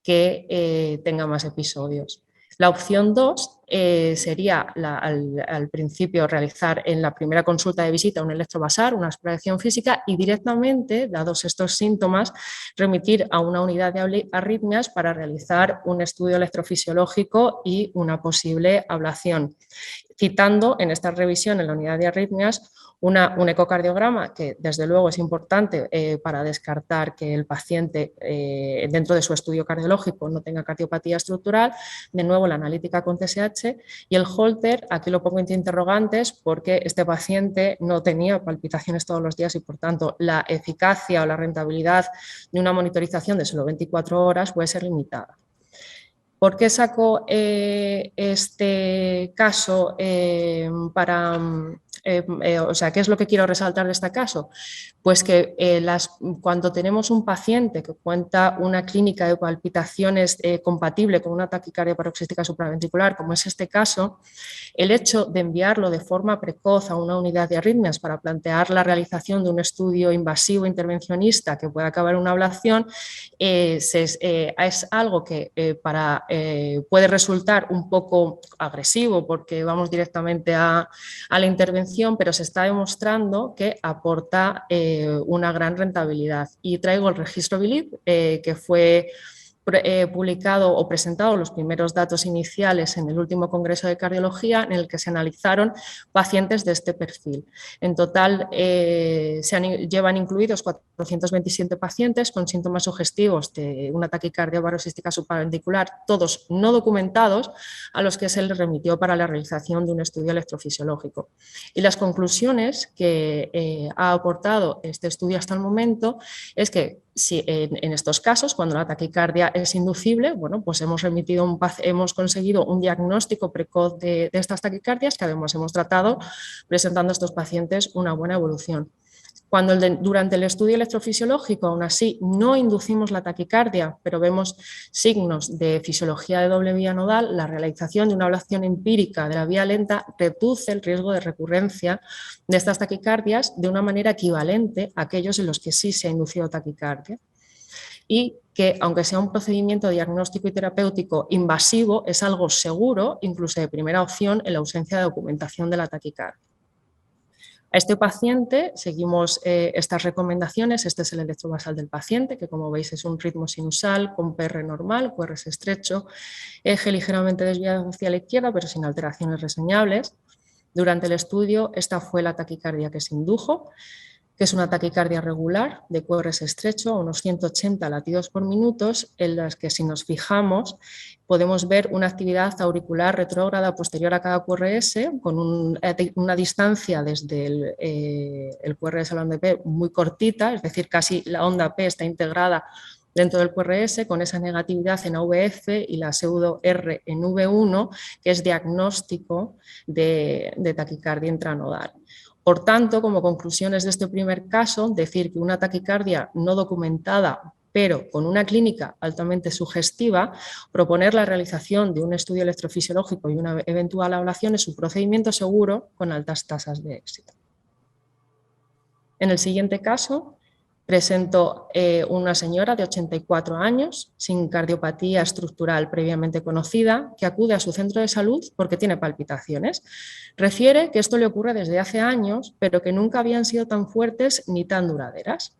Speaker 4: que tenga más episodios. La opción 2 sería al principio realizar en la primera consulta de visita un electrobasal, una exploración física, y directamente, dados estos síntomas, remitir a una unidad de arritmias para realizar un estudio electrofisiológico y una posible ablación, citando en esta revisión en la unidad de arritmias un ecocardiograma, que desde luego es importante para descartar que el paciente dentro de su estudio cardiológico no tenga cardiopatía estructural, de nuevo la analítica con TSH, y el Holter, aquí lo pongo entre interrogantes porque este paciente no tenía palpitaciones todos los días y por tanto la eficacia o la rentabilidad de una monitorización de solo 24 horas puede ser limitada. ¿Por qué saco este caso o sea, qué es lo que quiero resaltar de este caso? Pues que cuando tenemos un paciente que cuenta una clínica de palpitaciones compatible con una taquicardia paroxística supraventricular, como es este caso, el hecho de enviarlo de forma precoz a una unidad de arritmias para plantear la realización de un estudio invasivo intervencionista que pueda acabar en una ablación es algo que puede resultar un poco agresivo porque vamos directamente a la intervención, pero se está demostrando que aporta una gran rentabilidad. Y traigo el registro BILIV, que fue publicado o presentado los primeros datos iniciales en el último Congreso de Cardiología, en el que se analizaron pacientes de este perfil. En total llevan incluidos 427 pacientes con síntomas sugestivos de una taquicardia paroxística supraventricular, todos no documentados, a los que se les remitió para la realización de un estudio electrofisiológico. Y las conclusiones que ha aportado este estudio hasta el momento es que si en estos casos, cuando la taquicardia es inducible, bueno, pues hemos conseguido un diagnóstico precoz de estas taquicardias, que además hemos tratado presentando a estos pacientes una buena evolución. Cuando durante el estudio electrofisiológico aún así no inducimos la taquicardia, pero vemos signos de fisiología de doble vía nodal, la realización de una ablación empírica de la vía lenta reduce el riesgo de recurrencia de estas taquicardias de una manera equivalente a aquellos en los que sí se ha inducido taquicardia. Y que, aunque sea un procedimiento diagnóstico y terapéutico invasivo, es algo seguro, incluso de primera opción, en la ausencia de documentación de la taquicardia. A este paciente seguimos estas recomendaciones. Este es el electrobasal del paciente, que como veis es un ritmo sinusal con PR normal, QRS estrecho, eje ligeramente desviado hacia la izquierda, pero sin alteraciones reseñables. Durante el estudio, esta fue la taquicardia que se indujo, que es una taquicardia regular de QRS estrecho a unos 180 latidos por minuto, en las que, si nos fijamos, podemos ver una actividad auricular retrógrada posterior a cada QRS con una distancia desde el QRS a la onda P muy cortita, es decir, casi la onda P está integrada dentro del QRS, con esa negatividad en AVF y la pseudo R en V1, que es diagnóstico de taquicardia intranodal. Por tanto, como conclusiones de este primer caso, decir que una taquicardia no documentada, pero con una clínica altamente sugestiva, proponer la realización de un estudio electrofisiológico y una eventual ablación es un procedimiento seguro con altas tasas de éxito. En el siguiente caso, presento una señora de 84 años, sin cardiopatía estructural previamente conocida, que acude a su centro de salud porque tiene palpitaciones. Refiere que esto le ocurre desde hace años, pero que nunca habían sido tan fuertes ni tan duraderas.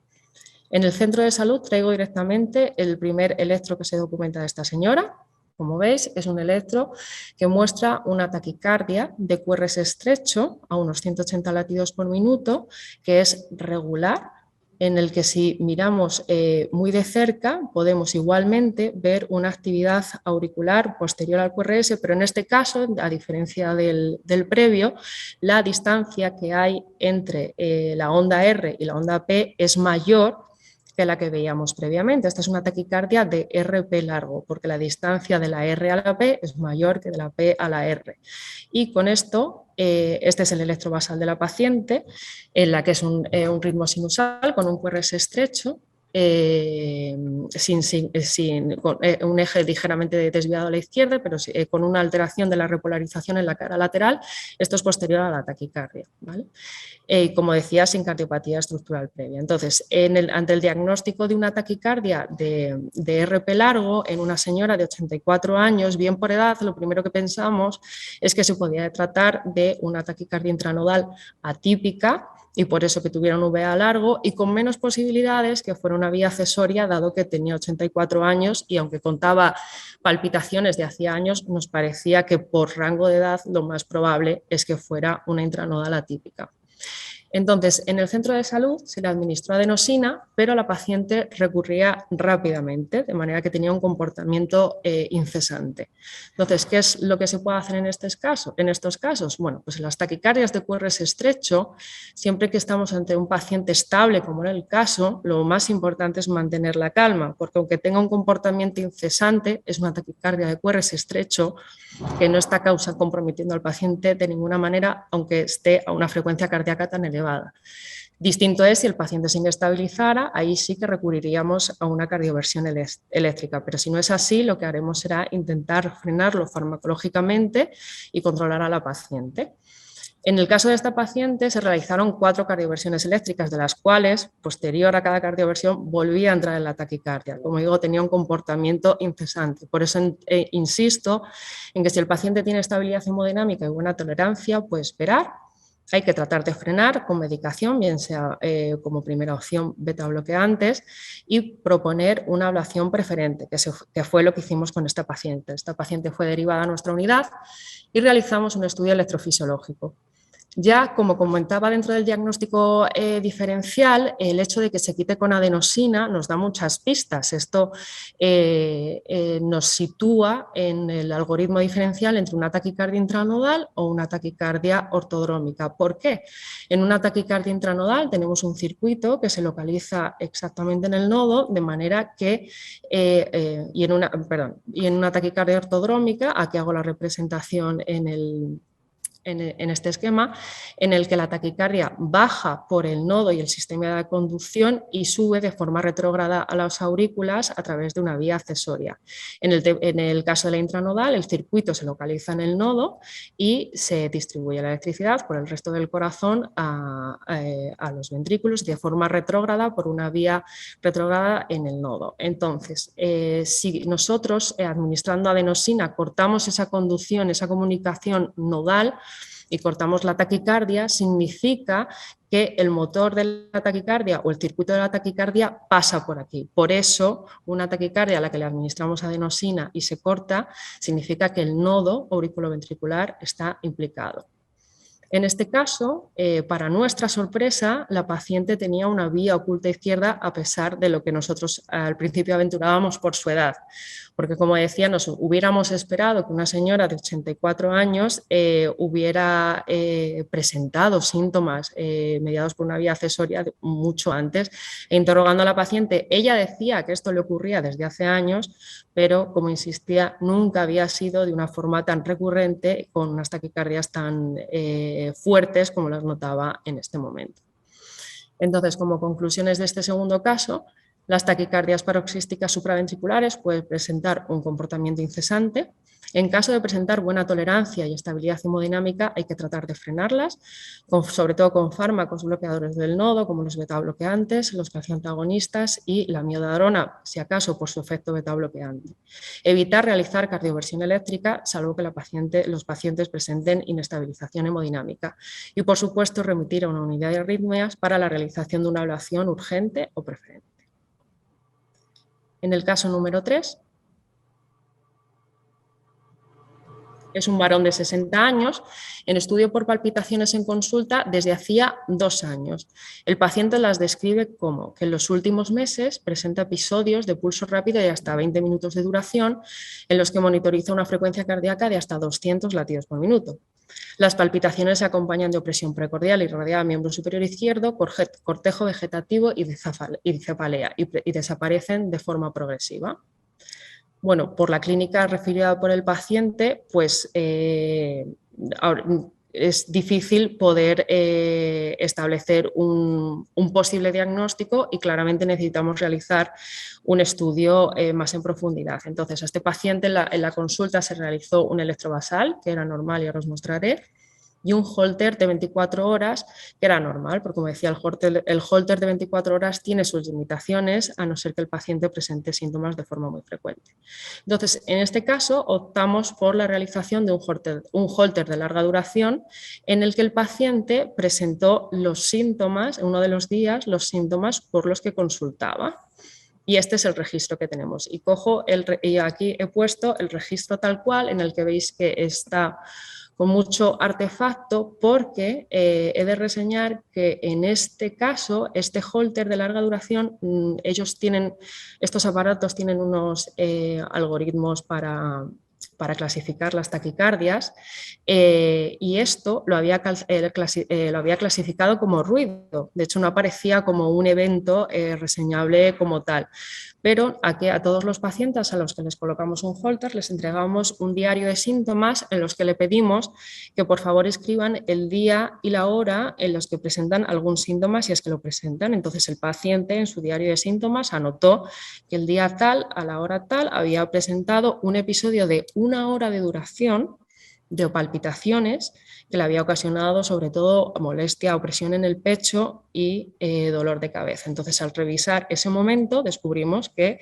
Speaker 4: En el centro de salud traigo directamente el primer electro que se documenta de esta señora. Como veis, es un electro que muestra una taquicardia de QRS estrecho a unos 180 latidos por minuto, que es regular, en el que, si miramos muy de cerca, podemos igualmente ver una actividad auricular posterior al QRS, pero en este caso, a diferencia del previo, la distancia que hay entre la onda R y la onda P es mayor que la que veíamos previamente. Esta es una taquicardia de RP largo, porque la distancia de la R a la P es mayor que de la P a la R. Y con esto, este es el electrobasal de la paciente, en la que es un ritmo sinusal con un QRS estrecho, con un eje ligeramente desviado a la izquierda, pero con una alteración de la repolarización en la cara lateral. Esto es posterior a la taquicardia, ¿vale? Como decía, sin cardiopatía estructural previa. Entonces, ante el diagnóstico de una taquicardia de RP largo en una señora de 84 años, bien por edad, lo primero que pensamos es que se podía tratar de una taquicardia intranodal atípica, y por eso que tuviera un VA largo y con menos posibilidades que fuera una vía accesoria, dado que tenía 84 años y aunque contaba palpitaciones de hacía años, nos parecía que por rango de edad lo más probable es que fuera una intranodal atípica. Entonces, en el centro de salud se le administró adenosina, pero la paciente recurría rápidamente, de manera que tenía un comportamiento incesante. Entonces, ¿qué es lo que se puede hacer en estos casos? Bueno, pues en las taquicardias de QRS estrecho, siempre que estamos ante un paciente estable, como era el caso, lo más importante es mantener la calma, porque aunque tenga un comportamiento incesante, es una taquicardia de QRS estrecho que no está comprometiendo al paciente de ninguna manera, aunque esté a una frecuencia cardíaca tan elevada. Distinto es si el paciente se inestabilizara, ahí sí que recurriríamos a una cardioversión eléctrica, pero si no es así, lo que haremos será intentar frenarlo farmacológicamente y controlar a la paciente. En el caso de esta paciente se realizaron 4 cardioversiones eléctricas, de las cuales, posterior a cada cardioversión, volvía a entrar en la taquicardia. Como digo, tenía un comportamiento incesante. Por eso insisto en que si el paciente tiene estabilidad hemodinámica y buena tolerancia, puede esperar, Hay que tratar de frenar con medicación, bien sea como primera opción beta-bloqueantes, y proponer una ablación preferente, que fue lo que hicimos con esta paciente. Esta paciente fue derivada a nuestra unidad y realizamos un estudio electrofisiológico. Ya, como comentaba dentro del diagnóstico diferencial, el hecho de que se quite con adenosina nos da muchas pistas. Esto nos sitúa en el algoritmo diferencial entre una taquicardia intranodal o una taquicardia ortodrómica. ¿Por qué? En una taquicardia intranodal tenemos un circuito que se localiza exactamente en el nodo, de manera que, y en una taquicardia ortodrómica, aquí hago la representación en este esquema, en el que la taquicardia baja por el nodo y el sistema de conducción y sube de forma retrógrada a las aurículas a través de una vía accesoria. En el caso de la intranodal, el circuito se localiza en el nodo y se distribuye la electricidad por el resto del corazón a los ventrículos de forma retrógrada por una vía retrógrada en el nodo. Entonces, si nosotros administrando adenosina cortamos esa conducción, esa comunicación nodal, y cortamos la taquicardia, significa que el motor de la taquicardia o el circuito de la taquicardia pasa por aquí. Por eso, una taquicardia a la que le administramos adenosina y se corta, significa que el nodo auriculoventricular está implicado. En este caso, para nuestra sorpresa, la paciente tenía una vía oculta izquierda a pesar de lo que nosotros al principio aventurábamos por su edad. Porque, como decía, nos hubiéramos esperado que una señora de 84 años hubiera presentado síntomas mediados por una vía accesoria mucho antes. E interrogando a la paciente, ella decía que esto le ocurría desde hace años, pero, como insistía, nunca había sido de una forma tan recurrente, con unas taquicardias tan fuertes como las notaba en este momento. Entonces, como conclusiones de este segundo caso, las taquicardias paroxísticas supraventriculares pueden presentar un comportamiento incesante. En caso de presentar buena tolerancia y estabilidad hemodinámica, hay que tratar de frenarlas, sobre todo con fármacos bloqueadores del nodo, como los beta-bloqueantes, los calcioantagonistas y la miodarona, si acaso por su efecto beta-bloqueante. Evitar realizar cardioversión eléctrica, salvo que los pacientes presenten inestabilización hemodinámica. Y, por supuesto, remitir a una unidad de arritmias para la realización de una ablación urgente o preferente. En el caso número 3, es un varón de 60 años, en estudio por palpitaciones en consulta desde hacía 2 años. El paciente las describe como que en los últimos meses presenta episodios de pulso rápido de hasta 20 minutos de duración, en los que monitoriza una frecuencia cardíaca de hasta 200 latidos por minuto. Las palpitaciones se acompañan de opresión precordial irradiada al miembro superior izquierdo, cortejo vegetativo y cefalea, y desaparecen de forma progresiva. Bueno, por la clínica referida por el paciente, pues es difícil poder establecer un posible diagnóstico y claramente necesitamos realizar un estudio más en profundidad. Entonces, a este paciente en la consulta se realizó un electrobasal, que era normal y ahora os mostraré, y un Holter de 24 horas, que era normal, porque, como decía, el Holter de 24 horas tiene sus limitaciones, a no ser que el paciente presente síntomas de forma muy frecuente. Entonces, en este caso, optamos por la realización de un Holter de larga duración, en el que el paciente presentó los síntomas, en uno de los días, los síntomas por los que consultaba. Y este es el registro que tenemos. Y aquí he puesto el registro tal cual, en el que veis que está con mucho artefacto, porque he de reseñar que en este caso, este Holter de larga duración, estos aparatos tienen unos algoritmos para clasificar las taquicardias, y esto lo había clasificado como ruido. De hecho, no aparecía como un evento reseñable como tal. Pero aquí a todos los pacientes a los que les colocamos un Holter les entregamos un diario de síntomas en los que le pedimos que por favor escriban el día y la hora en los que presentan algún síntoma, si es que lo presentan. Entonces, el paciente en su diario de síntomas anotó que el día tal, a la hora tal, había presentado un episodio de 1 hora de duración de palpitaciones que le había ocasionado sobre todo molestia, opresión en el pecho y dolor de cabeza. Entonces, al revisar ese momento, descubrimos que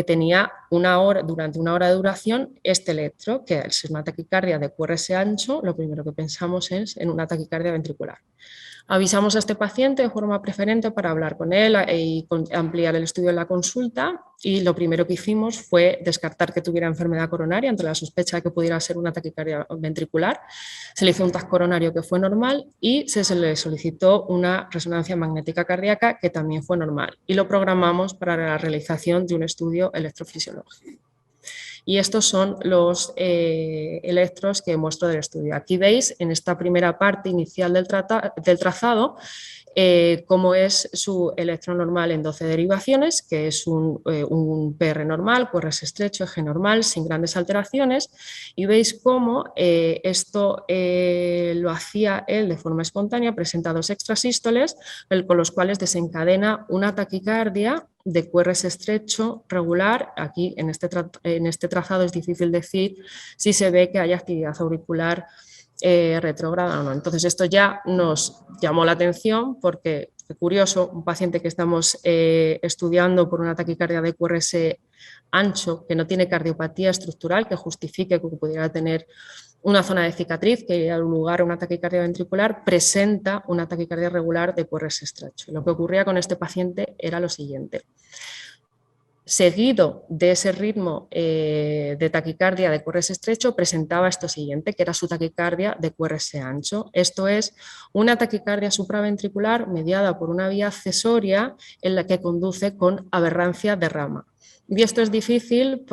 Speaker 4: tenía durante una hora de duración este electro, que al ser una taquicardia de QRS ancho, lo primero que pensamos es en una taquicardia ventricular. Avisamos a este paciente de forma preferente para hablar con él y ampliar el estudio en la consulta, y lo primero que hicimos fue descartar que tuviera enfermedad coronaria ante la sospecha de que pudiera ser una taquicardia ventricular. Se le hizo un TAC coronario que fue normal y se le solicitó una resonancia magnética cardíaca que también fue normal, y lo programamos para la realización de un estudio electrofisiológico. Y estos son los electros que muestro del estudio. Aquí veis en esta primera parte inicial del trazado cómo es su electro normal en 12 derivaciones, que es un PR normal, QRS estrecho, eje normal, sin grandes alteraciones, y veis cómo esto lo hacía él de forma espontánea, presenta 2 extrasístoles, con los cuales desencadena una taquicardia de QRS estrecho regular. Aquí en este trazado es difícil decir si se ve que hay actividad auricular retrógrada o no. Entonces esto ya nos llamó la atención porque, curioso, un paciente que estamos estudiando por una taquicardia de QRS ancho, que no tiene cardiopatía estructural que justifique que pudiera tener una zona de cicatriz que da lugar a una taquicardia ventricular, presenta una taquicardia regular de QRS estrecho. Lo que ocurría con este paciente era lo siguiente. Seguido de ese ritmo de taquicardia de QRS estrecho, presentaba esto siguiente, que era su taquicardia de QRS ancho. Esto es una taquicardia supraventricular mediada por una vía accesoria en la que conduce con aberrancia de rama. Y esto es difícil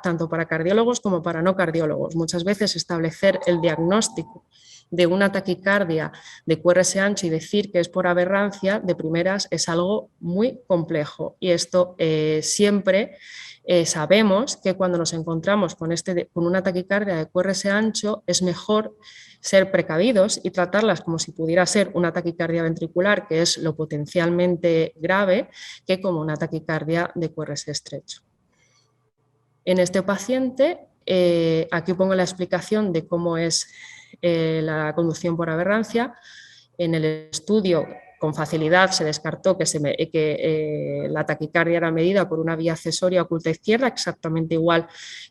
Speaker 4: tanto para cardiólogos como para no cardiólogos. Muchas veces establecer el diagnóstico de una taquicardia de QRS ancho y decir que es por aberrancia de primeras es algo muy complejo, y esto siempre sabemos que cuando nos encontramos con una taquicardia de QRS ancho es mejor ser precavidos y tratarlas como si pudiera ser una taquicardia ventricular, que es lo potencialmente grave, que como una taquicardia de QRS estrecho. En este paciente, aquí pongo la explicación de cómo es la conducción por aberrancia. En el estudio con facilidad se descartó que la taquicardia era medida por una vía accesoria oculta izquierda, exactamente igual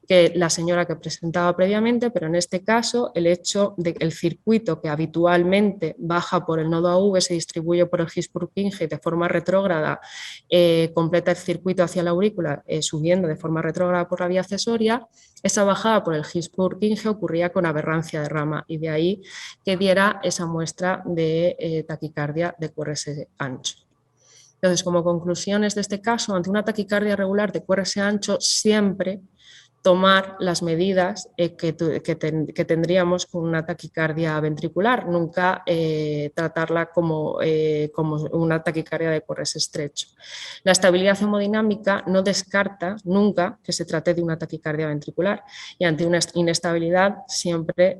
Speaker 4: que la señora que presentaba previamente, pero en este caso el hecho de que el circuito que habitualmente baja por el nodo AV se distribuye por el His-Purkinje de forma retrógrada, completa el circuito hacia la aurícula subiendo de forma retrógrada por la vía accesoria. Esa bajada por el His-Purkinje ocurría con aberrancia de rama, y de ahí que diera esa muestra de taquicardia de QRS ancho. Entonces, como conclusiones de este caso, ante una taquicardia regular de QRS ancho, siempre tomar las medidas que tendríamos con una taquicardia ventricular, nunca tratarla como una taquicardia de QRS estrecho. La estabilidad hemodinámica no descarta nunca que se trate de una taquicardia ventricular, y ante una inestabilidad siempre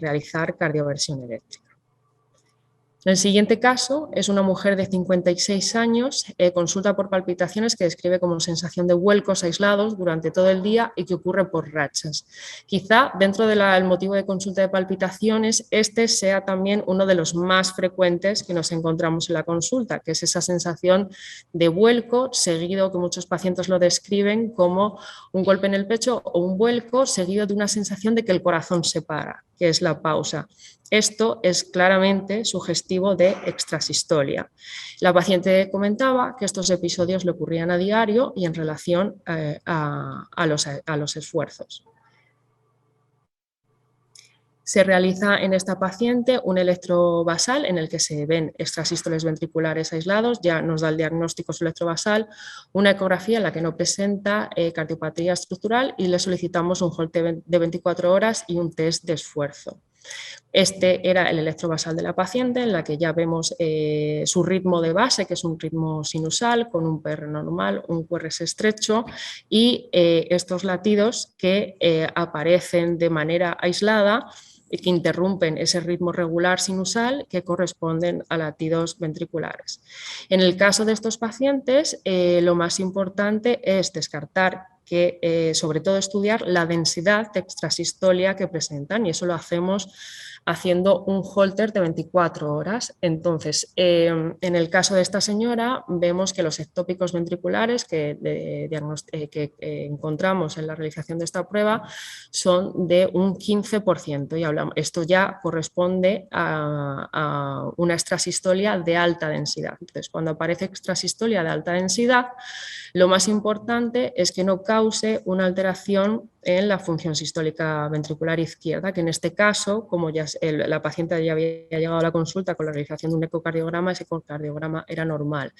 Speaker 4: realizar cardioversión eléctrica. El siguiente caso es una mujer de 56 años, consulta por palpitaciones, que describe como sensación de vuelcos aislados durante todo el día y que ocurre por rachas. Quizá dentro del motivo de consulta de palpitaciones este sea también uno de los más frecuentes que nos encontramos en la consulta, que es esa sensación de vuelco seguido, que muchos pacientes lo describen como un golpe en el pecho o un vuelco seguido de una sensación de que el corazón se para, que es la pausa. Esto es claramente sugestivo de extrasistolia. La paciente comentaba que estos episodios le ocurrían a diario y en relación a los esfuerzos. Se realiza en esta paciente un electrobasal en el que se ven extrasístoles ventriculares aislados, ya nos da el diagnóstico su electrobasal, una ecografía en la que no presenta cardiopatía estructural, y le solicitamos un Holter de 24 horas y un test de esfuerzo. Este era el electrobasal de la paciente, en la que ya vemos su ritmo de base, que es un ritmo sinusal con un PR normal, un QRS estrecho, y estos latidos que aparecen de manera aislada y que interrumpen ese ritmo regular sinusal que corresponden a latidos ventriculares. En el caso de estos pacientes, lo más importante es descartar que sobre todo estudiar la densidad de extrasistolia que presentan, y eso lo hacemos haciendo un Holter de 24 horas. Entonces, en el caso de esta señora, vemos que los ectópicos ventriculares que encontramos en la realización de esta prueba son de un 15%, y esto ya corresponde a una extrasistolia de alta densidad. Entonces, cuando aparece extrasistolia de alta densidad, lo más importante es que no cause una alteración en la función sistólica ventricular izquierda, que en este caso, como ya la paciente ya había llegado a la consulta con la realización de un ecocardiograma, ese ecocardiograma era normal.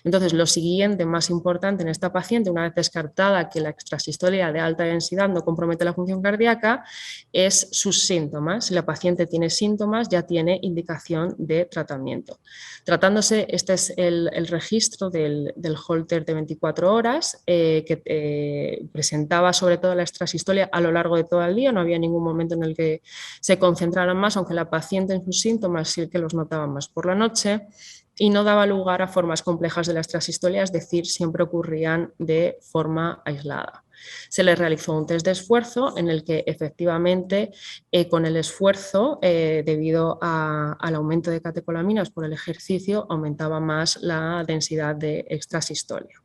Speaker 4: Entonces, lo siguiente más importante en esta paciente, una vez descartada que la extrasistolia de alta densidad no compromete la función cardíaca, es sus síntomas. Si la paciente tiene síntomas, ya tiene indicación de tratamiento. Tratándose, este es el registro del Holter de 24 horas, que presentaba sobre todo la extrasistolia a lo largo de todo el día, no había ningún momento en el que se concentraran más, aunque la paciente en sus síntomas sí que los notaba más por la noche, y no daba lugar a formas complejas de la extrasistolia, es decir, siempre ocurrían de forma aislada. Se le realizó un test de esfuerzo en el que efectivamente con el esfuerzo, debido al aumento de catecolaminas por el ejercicio, aumentaba más la densidad de extrasistolia.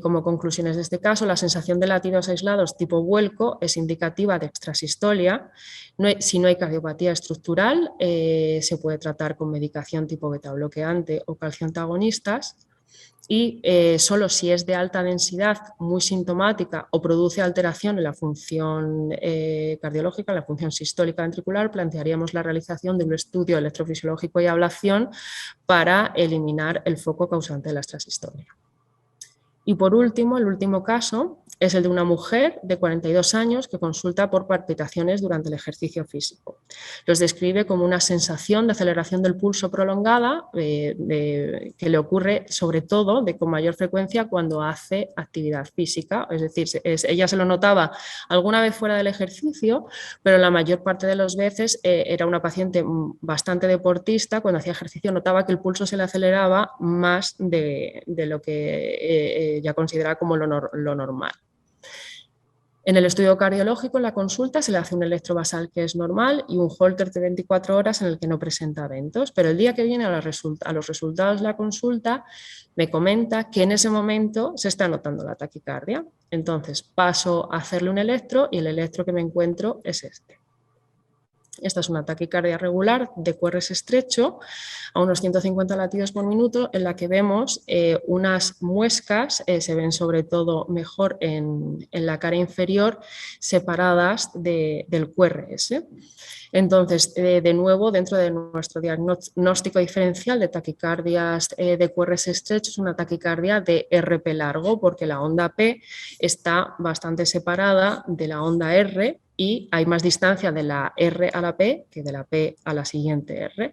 Speaker 4: Como conclusiones de este caso, la sensación de latidos aislados tipo vuelco es indicativa de extrasistolia. Si no hay cardiopatía estructural, se puede tratar con medicación tipo beta bloqueante o calcioantagonistas, y solo si es de alta densidad, muy sintomática o produce alteración en la función cardiológica, en la función sistólica ventricular, plantearíamos la realización de un estudio electrofisiológico y ablación para eliminar el foco causante de la extrasistolia. Y por último, el último caso es el de una mujer de 42 años que consulta por palpitaciones durante el ejercicio físico. Los describe como una sensación de aceleración del pulso prolongada que le ocurre sobre todo con mayor frecuencia cuando hace actividad física. Es decir, ella se lo notaba alguna vez fuera del ejercicio, pero la mayor parte de las veces era una paciente bastante deportista. Cuando hacía ejercicio notaba que el pulso se le aceleraba más de lo que ya consideraba como lo normal. En el estudio cardiológico, en la consulta, se le hace un electrobasal que es normal y un Holter de 24 horas en el que no presenta eventos, pero el día que viene a los resultados de la consulta me comenta que en ese momento se está notando la taquicardia. Entonces paso a hacerle un electro y el electro que me encuentro es este. Esta es una taquicardia regular de QRS estrecho a unos 150 latidos por minuto, en la que vemos unas muescas, se ven sobre todo mejor en la cara inferior, separadas del QRS. Entonces, de nuevo, dentro de nuestro diagnóstico diferencial de taquicardias de QRS estrecho, es una taquicardia de RP largo, porque la onda P está bastante separada de la onda R, y hay más distancia de la R a la P que de la P a la siguiente R.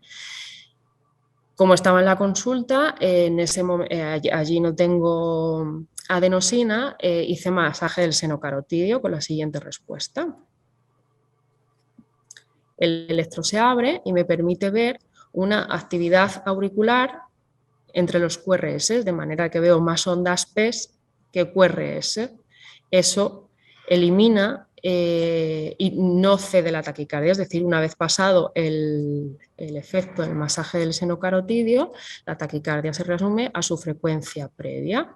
Speaker 4: Como estaba en la consulta, allí no tengo adenosina, hice masaje del seno carotidio con la siguiente respuesta. El electro se abre y me permite ver una actividad auricular entre los QRS, de manera que veo más ondas P que QRS. Eso elimina y no cede la taquicardia, es decir, una vez pasado el efecto del masaje del seno carotidio, la taquicardia se resume a su frecuencia previa.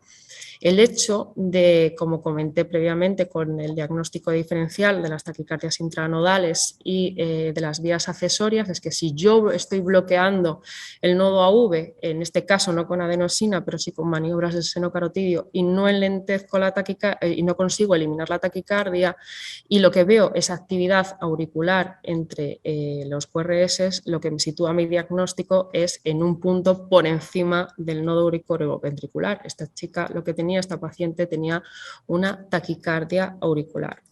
Speaker 4: El hecho de, como comenté previamente con el diagnóstico diferencial de las taquicardias intranodales y de las vías accesorias, es que si yo estoy bloqueando el nodo AV, en este caso no con adenosina, pero sí con maniobras del seno carotidio, y no enlentezco la taquicardia y no consigo eliminar la taquicardia, y lo que veo es actividad auricular entre los QRS, lo que me sitúa mi diagnóstico es en un punto por encima del nodo auriculoventricular. Esta chica lo que tenía, esta paciente tenía una taquicardia auricular.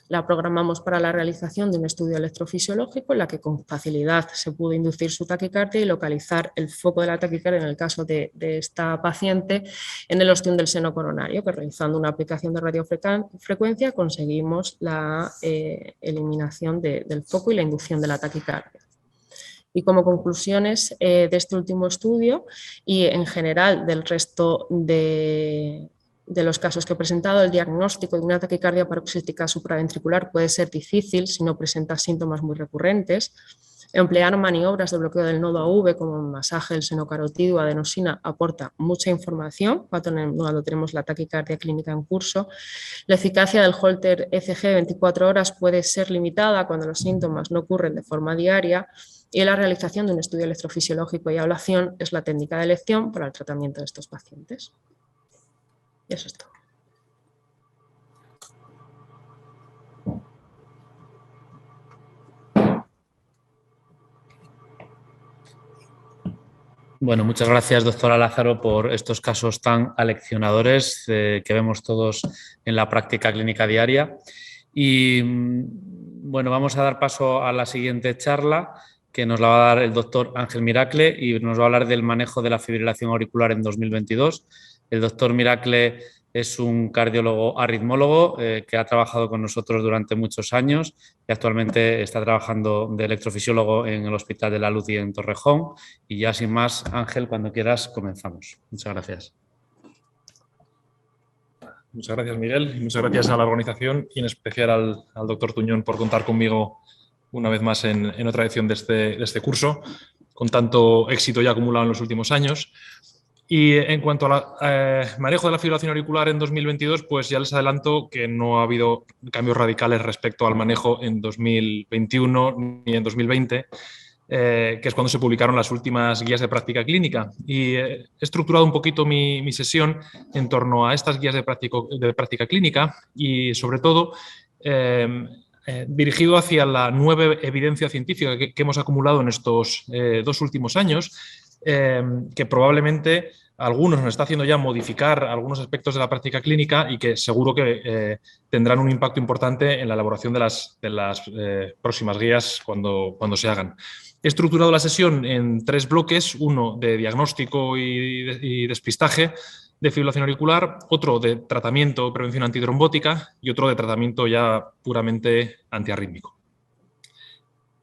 Speaker 4: La programamos para la realización de un estudio electrofisiológico en la que con facilidad se pudo inducir su taquicardia y localizar el foco de la taquicardia en el caso de esta paciente en el ostión del seno coronario, que realizando una aplicación de radiofrecuencia conseguimos la eliminación del foco y la inducción de la taquicardia. Y como conclusiones de este último estudio y en general del resto de de los casos que he presentado, el diagnóstico de una taquicardia paroxística supraventricular puede ser difícil si no presenta síntomas muy recurrentes. Emplear maniobras de bloqueo del nodo AV como masaje del seno carotídeo o adenosina aporta mucha información cuando tenemos la taquicardia clínica en curso. La eficacia del Holter ECG 24 horas puede ser limitada cuando los síntomas no ocurren de forma diaria, y la realización de un estudio electrofisiológico y ablación es la técnica de elección para el tratamiento de estos pacientes. Y eso es todo.
Speaker 3: Bueno, muchas gracias, doctora Lázaro, por estos casos tan aleccionadores que vemos todos en la práctica clínica diaria. Y bueno, vamos a dar paso a la siguiente charla, que nos la va a dar el doctor Ángel Miracle y nos va a hablar del manejo de la fibrilación auricular en 2022. El doctor Miracle es un cardiólogo arritmólogo que ha trabajado con nosotros durante muchos años y actualmente está trabajando de electrofisiólogo en el Hospital de la Luz y en Torrejón. Y ya sin más, Ángel, cuando quieras comenzamos. Muchas gracias.
Speaker 5: Muchas gracias, Miguel, y muchas gracias a la organización y en especial al doctor Tuñón por contar conmigo una vez más en otra edición de este curso, con tanto éxito ya acumulado en los últimos años. Y en cuanto al manejo de la fibrilación auricular en 2022, pues ya les adelanto que no ha habido cambios radicales respecto al manejo en 2021 ni en 2020, que es cuando se publicaron las últimas guías de práctica clínica. Y he estructurado un poquito mi sesión en torno a estas guías de práctica clínica y, sobre todo, dirigido hacia la nueva evidencia científica que hemos acumulado en estos 2 últimos años, que probablemente algunos nos está haciendo ya modificar algunos aspectos de la práctica clínica y que seguro que tendrán un impacto importante en la elaboración de las próximas guías cuando se hagan. He estructurado la sesión en 3 bloques, uno de diagnóstico y despistaje de fibrilación auricular, otro de tratamiento o prevención antitrombótica y otro de tratamiento ya puramente antiarrítmico.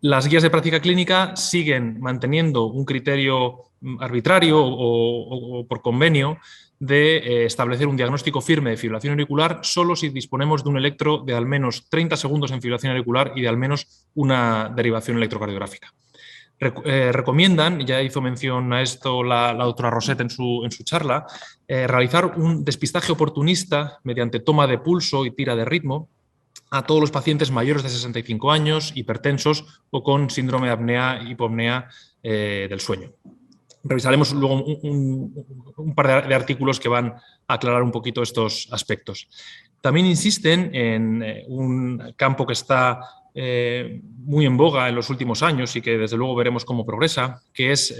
Speaker 5: Las guías de práctica clínica siguen manteniendo un criterio arbitrario o por convenio de establecer un diagnóstico firme de fibrilación auricular solo si disponemos de un electro de al menos 30 segundos en fibrilación auricular y de al menos una derivación electrocardiográfica. Recomiendan, ya hizo mención a esto la doctora Roset en su charla, realizar un despistaje oportunista mediante toma de pulso y tira de ritmo a todos los pacientes mayores de 65 años, hipertensos o con síndrome de apnea-hipopnea del sueño. Revisaremos luego un par de artículos que van a aclarar un poquito estos aspectos. También insisten en un campo que está muy en boga en los últimos años y que desde luego veremos cómo progresa, que es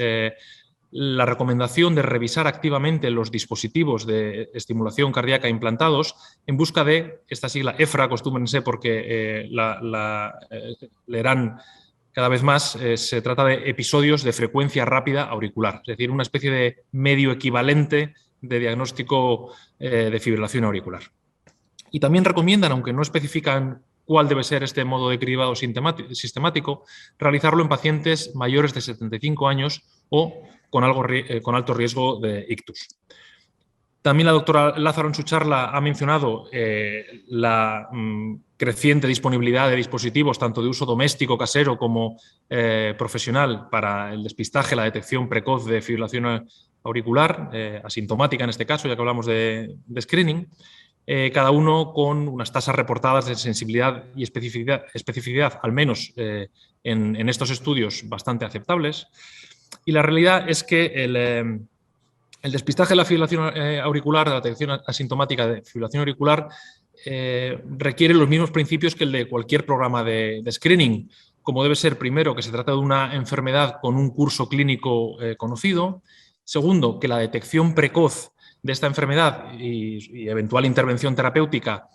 Speaker 5: la recomendación de revisar activamente los dispositivos de estimulación cardíaca implantados en busca de esta sigla EFRA, acostúmbrense porque leerán cada vez más, se trata de episodios de frecuencia rápida auricular, es decir, una especie de medio equivalente de diagnóstico de fibrilación auricular. Y también recomiendan, aunque no especifican cuál debe ser este modo de cribado sistemático, realizarlo en pacientes mayores de 75 años o con alto riesgo de ictus. También la doctora Lázaro en su charla ha mencionado la creciente disponibilidad de dispositivos, tanto de uso doméstico, casero, como profesional, para el despistaje, la detección precoz de fibrilación auricular, asintomática en este caso, ya que hablamos de screening, cada uno con unas tasas reportadas de sensibilidad y especificidad al menos en estos estudios, bastante aceptables. Y la realidad es que el despistaje de la fibrilación auricular, de la detección asintomática de fibrilación auricular, requiere los mismos principios que el de cualquier programa de screening, como debe ser, primero, que se trata de una enfermedad con un curso clínico conocido; segundo, que la detección precoz de esta enfermedad y eventual intervención terapéutica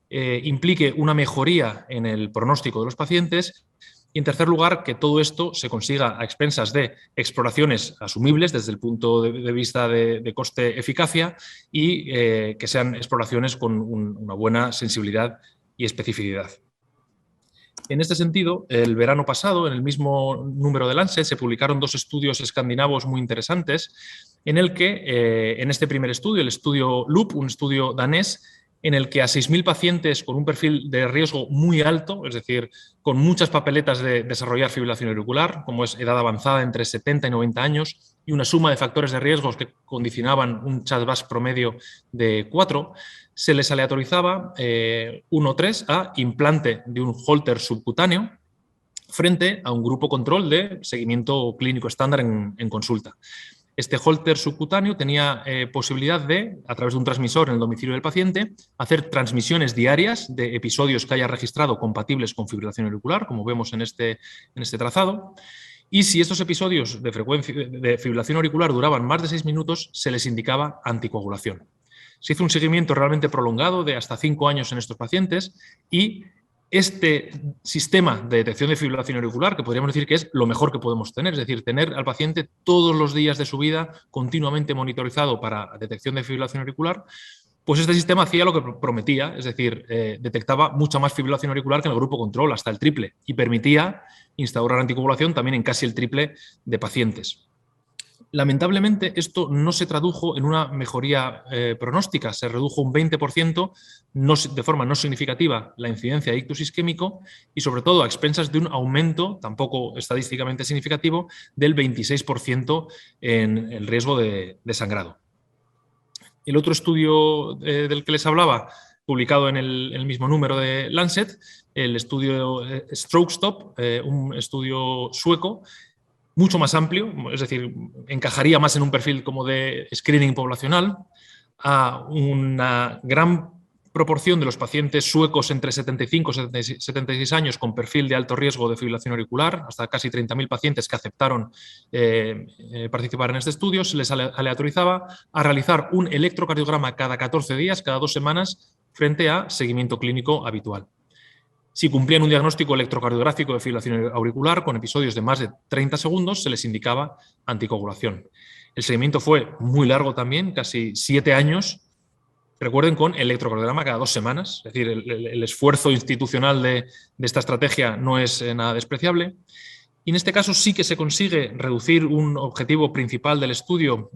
Speaker 5: implique una mejoría en el pronóstico de los pacientes; y, en tercer lugar, que todo esto se consiga a expensas de exploraciones asumibles desde el punto de vista de coste-eficacia y que sean exploraciones con una buena sensibilidad y especificidad. En este sentido, el verano pasado, en el mismo número de Lancet, se publicaron 2 estudios escandinavos muy interesantes, en el que, en este primer estudio, el estudio LOOP, un estudio danés, en el que a 6.000 pacientes con un perfil de riesgo muy alto, es decir, con muchas papeletas de desarrollar fibrilación auricular, como es edad avanzada entre 70 y 90 años, y una suma de factores de riesgos que condicionaban un CHA2DS promedio de 4, se les aleatorizaba 1-3 a implante de un Holter subcutáneo frente a un grupo control de seguimiento clínico estándar en consulta. Este Holter subcutáneo tenía posibilidad de, a través de un transmisor en el domicilio del paciente, hacer transmisiones diarias de episodios que haya registrado compatibles con fibrilación auricular, como vemos en este trazado. Y si estos episodios de fibrilación auricular duraban más de 6 minutos, se les indicaba anticoagulación. Se hizo un seguimiento realmente prolongado de hasta 5 años en estos pacientes y este sistema de detección de fibrilación auricular, que podríamos decir que es lo mejor que podemos tener, es decir, tener al paciente todos los días de su vida continuamente monitorizado para detección de fibrilación auricular, pues este sistema hacía lo que prometía, es decir, detectaba mucha más fibrilación auricular que en el grupo control, hasta el triple, y permitía instaurar anticoagulación también en casi el triple de pacientes. Lamentablemente, esto no se tradujo en una mejoría pronóstica, se redujo un 20%, de forma no significativa, la incidencia de ictus isquémico y, sobre todo, a expensas de un aumento, tampoco estadísticamente significativo, del 26% en el riesgo de sangrado. El otro estudio del que les hablaba, publicado en el mismo número de Lancet, el estudio Stroke Stop, un estudio sueco, mucho más amplio, es decir, encajaría más en un perfil como de screening poblacional, a una gran proporción de los pacientes suecos entre 75 y 76 años con perfil de alto riesgo de fibrilación auricular, hasta casi 30.000 pacientes que aceptaron participar en este estudio, se les aleatorizaba a realizar un electrocardiograma cada 14 días, cada 2 semanas, frente a seguimiento clínico habitual. Si cumplían un diagnóstico electrocardiográfico de fibrilación auricular con episodios de más de 30 segundos, se les indicaba anticoagulación. El seguimiento fue muy largo también, casi 7 años. Recuerden, con electrocardiograma cada 2 semanas. Es decir, el esfuerzo institucional de esta estrategia no es nada despreciable. Y en este caso sí que se consigue reducir un objetivo principal del estudio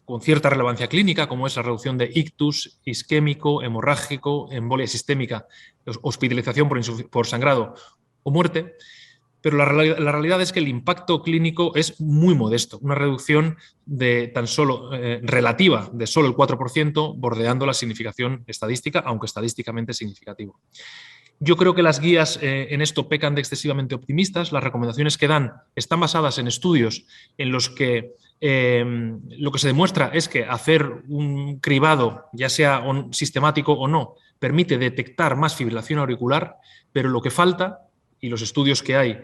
Speaker 5: con cierta relevancia clínica, como es la reducción de ictus isquémico, hemorrágico, embolia sistémica, hospitalización por sangrado o muerte, pero la realidad es que el impacto clínico es muy modesto, una reducción de tan solo relativa de solo el 4%, bordeando la significación estadística, aunque estadísticamente significativo. Yo creo que las guías en esto pecan de excesivamente optimistas. Las recomendaciones que dan están basadas en estudios en los que lo que se demuestra es que hacer un cribado, ya sea sistemático o no, permite detectar más fibrilación auricular, pero lo que falta, y los estudios que hay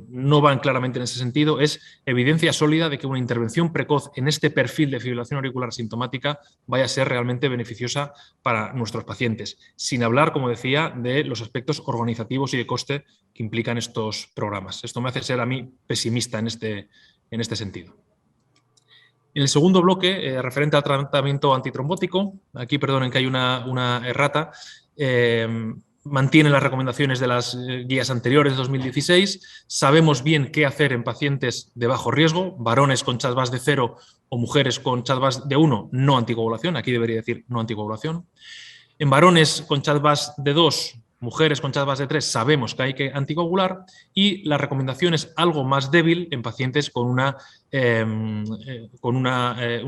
Speaker 5: no van claramente en ese sentido, es evidencia sólida de que una intervención precoz en este perfil de fibrilación auricular sintomática vaya a ser realmente beneficiosa para nuestros pacientes, sin hablar, como decía, de los aspectos organizativos y de coste que implican estos programas. Esto me hace ser a mí pesimista en este sentido. En el segundo bloque, referente al tratamiento antitrombótico, aquí perdonen que hay una errata, mantiene las recomendaciones de las guías anteriores de 2016. Sabemos bien qué hacer en pacientes de bajo riesgo, varones con CHA2DS de 0 o mujeres con CHA2DS de 1, no anticoagulación, aquí debería decir no anticoagulación. En varones con CHA2DS de 2, mujeres con CHA2DS de 3, sabemos que hay que anticoagular, y la recomendación es algo más débil en pacientes con un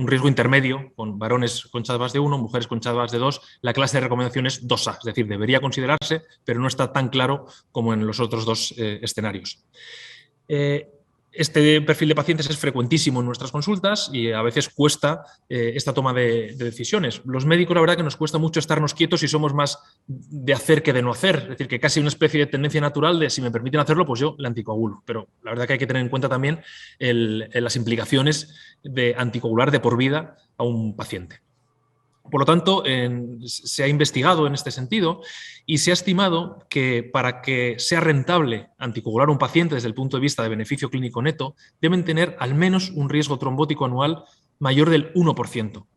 Speaker 5: riesgo intermedio, con varones con CHA2DS de 1, mujeres con CHA2DS de 2. La clase de recomendación es 2A, es decir, debería considerarse, pero no está tan claro como en los otros 2 escenarios. Este perfil de pacientes es frecuentísimo en nuestras consultas y a veces cuesta esta toma de decisiones. Los médicos, la verdad, que nos cuesta mucho estarnos quietos y somos más de hacer que de no hacer. Es decir, que casi una especie de tendencia natural de si me permiten hacerlo, pues yo le anticoagulo. Pero la verdad que hay que tener en cuenta también las implicaciones de anticoagular de por vida a un paciente. Por lo tanto, se ha investigado en este sentido y se ha estimado que para que sea rentable anticoagular a un paciente desde el punto de vista de beneficio clínico neto, deben tener al menos un riesgo trombótico anual mayor del 1%.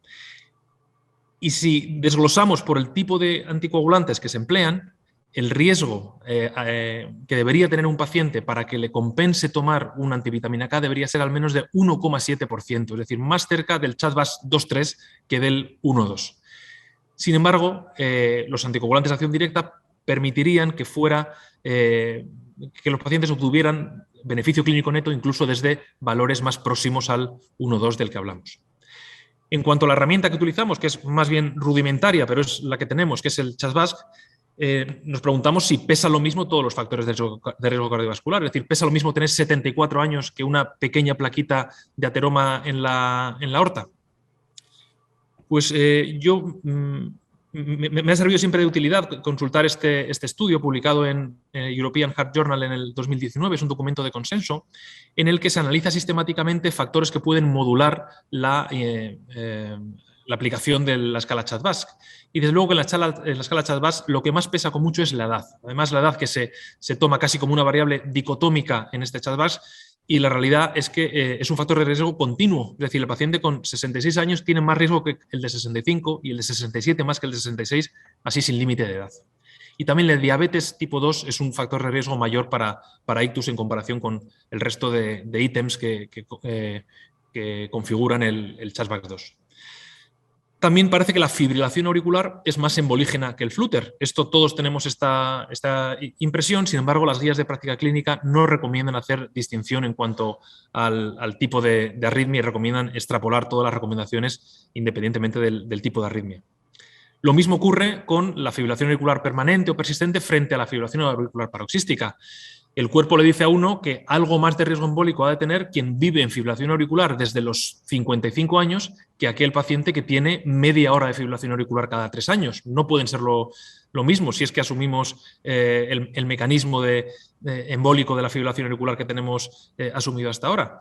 Speaker 5: Y si desglosamos por el tipo de anticoagulantes que se emplean, el riesgo que debería tener un paciente para que le compense tomar una antivitamina K debería ser al menos de 1,7%, es decir, más cerca del CHA2-VASc 2,3 que del 1,2. Sin embargo, los anticoagulantes de acción directa permitirían que los pacientes obtuvieran beneficio clínico neto incluso desde valores más próximos al 1,2 del que hablamos. En cuanto a la herramienta que utilizamos, que es más bien rudimentaria, pero es la que tenemos, que es el CHA2-VASc, nos preguntamos si pesa lo mismo todos los factores de riesgo cardiovascular. Es decir, ¿pesa lo mismo tener 74 años que una pequeña plaquita de ateroma en la aorta? Pues me ha servido siempre de utilidad consultar este estudio publicado en European Heart Journal en el 2019. Es un documento de consenso en el que se analiza sistemáticamente factores que pueden modular la aplicación de la escala CHA2-VASc. Y desde luego que en la escala CHA2-VASc lo que más pesa con mucho es la edad. Además, la edad que se toma casi como una variable dicotómica en este CHA2-VASc, y la realidad es que es un factor de riesgo continuo. Es decir, el paciente con 66 años tiene más riesgo que el de 65 y el de 67 más que el de 66, así sin límite de edad. Y también la diabetes tipo 2 es un factor de riesgo mayor para ictus en comparación con el resto de ítems que configuran el CHA2-VASc. También parece que la fibrilación auricular es más embolígena que el flúter. Todos tenemos esta impresión, sin embargo, las guías de práctica clínica no recomiendan hacer distinción en cuanto al tipo de arritmia y recomiendan extrapolar todas las recomendaciones independientemente del tipo de arritmia. Lo mismo ocurre con la fibrilación auricular permanente o persistente frente a la fibrilación auricular paroxística. El cuerpo le dice a uno que algo más de riesgo embólico ha de tener quien vive en fibrilación auricular desde los 55 años que aquel paciente que tiene media hora de fibrilación auricular cada 3 años. No pueden ser lo mismo si es que asumimos el mecanismo embólico de la fibrilación auricular que tenemos asumido hasta ahora.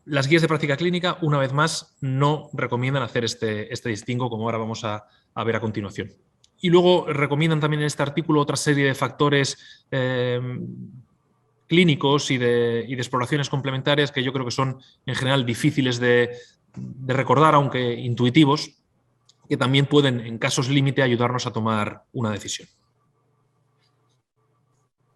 Speaker 5: Las guías de práctica clínica, una vez más, no recomiendan hacer este distingo, como ahora vamos a ver a continuación. Y luego recomiendan también en este artículo otra serie de factores clínicos y de exploraciones complementarias que yo creo que son en general difíciles de recordar, aunque intuitivos, que también pueden en casos límite ayudarnos a tomar una decisión.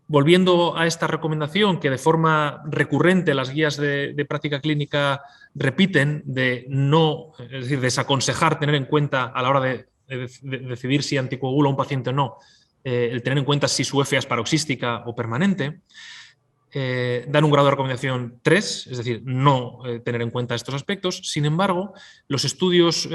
Speaker 5: Volviendo a esta recomendación que de forma recurrente las guías de práctica clínica repiten es decir, desaconsejar tener en cuenta a la hora de decidir si anticoagula a un paciente o no, el tener en cuenta si su FA es paroxística o permanente, dan un grado de recomendación 3, es decir, no tener en cuenta estos aspectos. Sin embargo, los estudios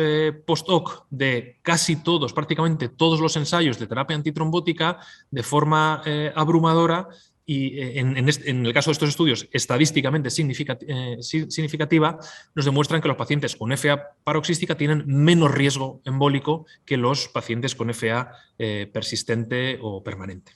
Speaker 5: post-hoc de casi todos, prácticamente todos los ensayos de terapia antitrombótica, de forma abrumadora, y en el caso de estos estudios estadísticamente significativa, nos demuestran que los pacientes con FA paroxística tienen menos riesgo embólico que los pacientes con FA persistente o permanente.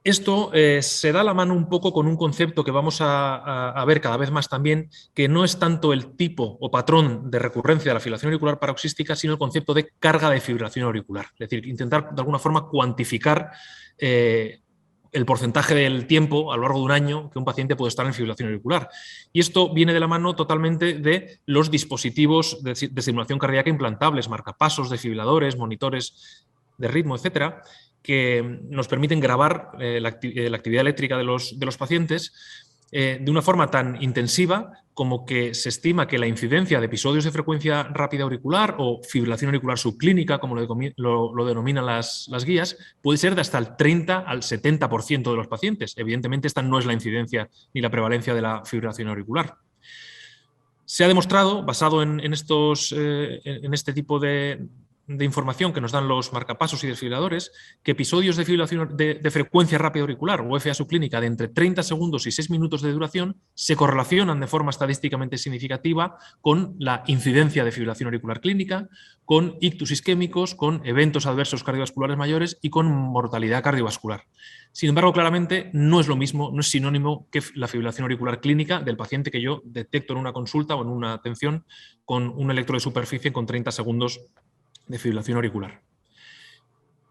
Speaker 5: Esto se da la mano un poco con un concepto que vamos a ver cada vez más también, que no es tanto el tipo o patrón de recurrencia de la fibrilación auricular paroxística, sino el concepto de carga de fibrilación auricular. Es decir, intentar de alguna forma cuantificar el porcentaje del tiempo a lo largo de un año que un paciente puede estar en fibrilación auricular. Y esto viene de la mano totalmente de los dispositivos de estimulación cardíaca implantables, marcapasos, desfibriladores, monitores de ritmo, etcétera, que nos permiten grabar la actividad eléctrica de los pacientes de una forma tan intensiva como que se estima que la incidencia de episodios de frecuencia rápida auricular o fibrilación auricular subclínica, como lo denominan las guías, puede ser de hasta el 30 al 70% de los pacientes. Evidentemente, esta no es la incidencia ni la prevalencia de la fibrilación auricular. Se ha demostrado, basado en este tipo de información que nos dan los marcapasos y desfibriladores, que episodios de fibrilación de frecuencia rápida auricular o FA subclínica de entre 30 segundos y 6 minutos de duración se correlacionan de forma estadísticamente significativa con la incidencia de fibrilación auricular clínica, con ictus isquémicos, con eventos adversos cardiovasculares mayores y con mortalidad cardiovascular. Sin embargo, claramente no es lo mismo, no es sinónimo que la fibrilación auricular clínica del paciente que yo detecto en una consulta o en una atención con un electro de superficie con 30 segundos de fibrilación auricular.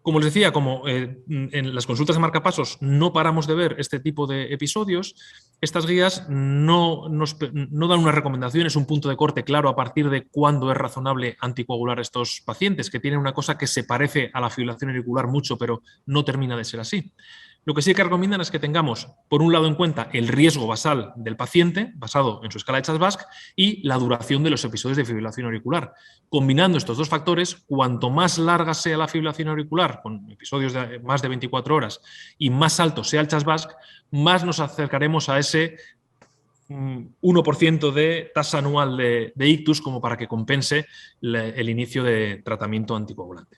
Speaker 5: Como les decía, como en las consultas de marcapasos no paramos de ver este tipo de episodios, estas guías no dan unas recomendaciones, un punto de corte claro a partir de cuándo es razonable anticoagular a estos pacientes, que tienen una cosa que se parece a la fibrilación auricular mucho, pero no termina de ser así. Lo que sí que recomiendan es que tengamos, por un lado, en cuenta el riesgo basal del paciente, basado en su escala de Chas-Basque, y la duración de los episodios de fibrilación auricular. Combinando estos dos factores, cuanto más larga sea la fibrilación auricular, con episodios de más de 24 horas, y más alto sea el Chas-Basque, más nos acercaremos a ese 1% de tasa anual de ictus como para que compense el inicio de tratamiento anticoagulante.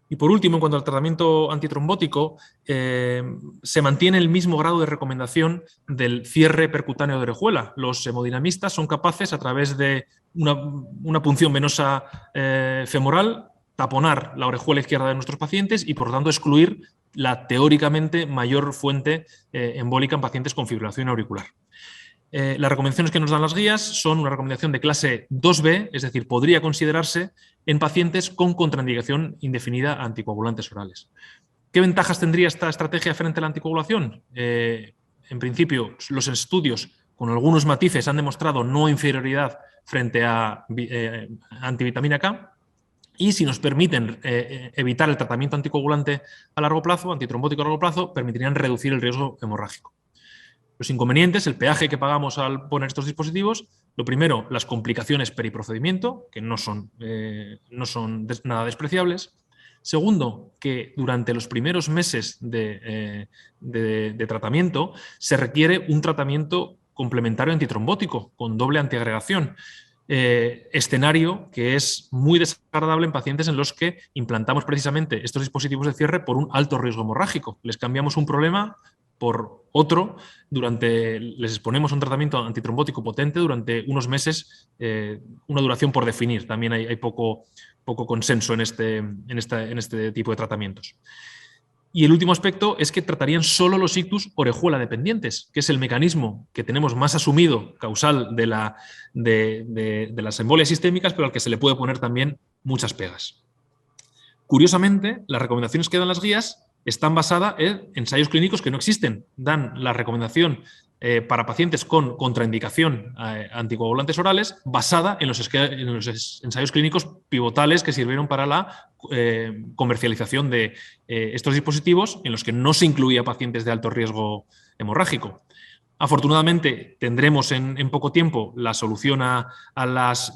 Speaker 5: Y por último, en cuanto al tratamiento antitrombótico, se mantiene el mismo grado de recomendación del cierre percutáneo de orejuela. Los hemodinamistas son capaces, a través de una punción venosa femoral, taponar la orejuela izquierda de nuestros pacientes y, por lo tanto, excluir la teóricamente mayor fuente embólica en pacientes con fibrilación auricular. Las recomendaciones que nos dan las guías son una recomendación de clase 2B, es decir, podría considerarse en pacientes con contraindicación indefinida a anticoagulantes orales. ¿Qué ventajas tendría esta estrategia frente a la anticoagulación? En principio, los estudios, con algunos matices, han demostrado no inferioridad frente a antivitamina K. Y si nos permiten evitar el tratamiento anticoagulante a largo plazo, antitrombótico a largo plazo, permitirían reducir el riesgo hemorrágico. Los inconvenientes, el peaje que pagamos al poner estos dispositivos: lo primero, las complicaciones periprocedimiento, que no son nada despreciables. Segundo, que durante los primeros meses de tratamiento se requiere un tratamiento complementario antitrombótico con doble antiagregación. Escenario que es muy desagradable en pacientes en los que implantamos precisamente estos dispositivos de cierre por un alto riesgo hemorrágico. Les cambiamos un problema por otro, les exponemos un tratamiento antitrombótico potente durante unos meses, una duración por definir. También hay poco consenso en este tipo de tratamientos. Y el último aspecto es que tratarían solo los ictus orejuela dependientes, que es el mecanismo que tenemos más asumido, causal de las embolias sistémicas, pero al que se le puede poner también muchas pegas. Curiosamente, las recomendaciones que dan las guías están basadas en ensayos clínicos que no existen. Dan la recomendación para pacientes con contraindicación a anticoagulantes orales basada en los ensayos clínicos pivotales que sirvieron para la comercialización de estos dispositivos, en los que no se incluía pacientes de alto riesgo hemorrágico. Afortunadamente, tendremos en poco tiempo la solución a las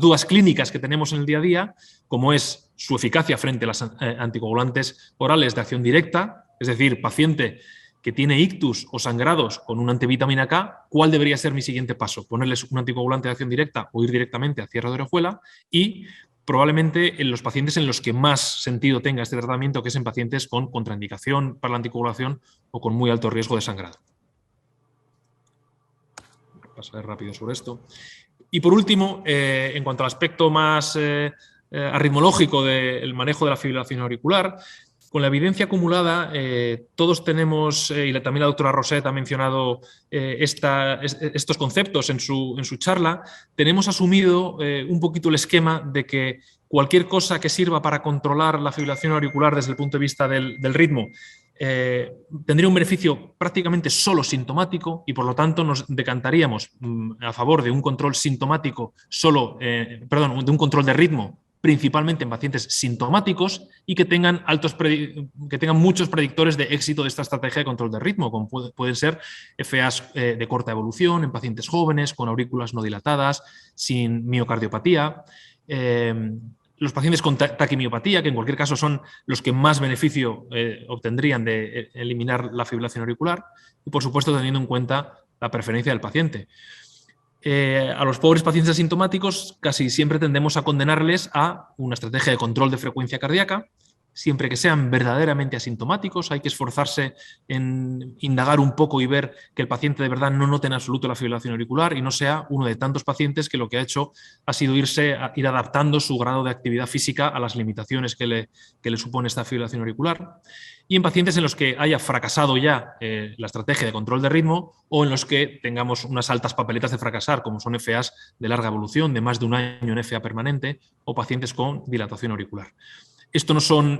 Speaker 5: dudas clínicas que tenemos en el día a día, como es su eficacia frente a las anticoagulantes orales de acción directa, es decir, paciente que tiene ictus o sangrados con una antivitamina K, ¿cuál debería ser mi siguiente paso? ¿Ponerles un anticoagulante de acción directa o ir directamente a cierre de orejuela? Y probablemente en los pacientes en los que más sentido tenga este tratamiento, que es en pacientes con contraindicación para la anticoagulación o con muy alto riesgo de sangrado. Pasaré rápido sobre esto. Y por último, en cuanto al aspecto más arritmológico del manejo de la fibrilación auricular, con la evidencia acumulada, todos tenemos, y también la doctora Roset ha mencionado estos conceptos en su charla, tenemos asumido un poquito el esquema de que cualquier cosa que sirva para controlar la fibrilación auricular desde el punto de vista del ritmo tendría un beneficio prácticamente solo sintomático, y por lo tanto nos decantaríamos a favor de un control sintomático de un control de ritmo principalmente en pacientes sintomáticos y que tengan muchos predictores de éxito de esta estrategia de control de ritmo, como pueden ser FAs de corta evolución en pacientes jóvenes, con aurículas no dilatadas, sin miocardiopatía, los pacientes con taquimiopatía, que en cualquier caso son los que más beneficio obtendrían de eliminar la fibrilación auricular, y por supuesto teniendo en cuenta la preferencia del paciente. A los pobres pacientes asintomáticos casi siempre tendemos a condenarles a una estrategia de control de frecuencia cardíaca, siempre que sean verdaderamente asintomáticos. Hay que esforzarse en indagar un poco y ver que el paciente de verdad no note en absoluto la fibrilación auricular y no sea uno de tantos pacientes que lo que ha hecho ha sido ir adaptando su grado de actividad física a las limitaciones que le supone esta fibrilación auricular. Y en pacientes en los que haya fracasado ya la estrategia de control de ritmo o en los que tengamos unas altas papeletas de fracasar, como son FAs de larga evolución, de más de un año en FA permanente, o pacientes con dilatación auricular. Esto no son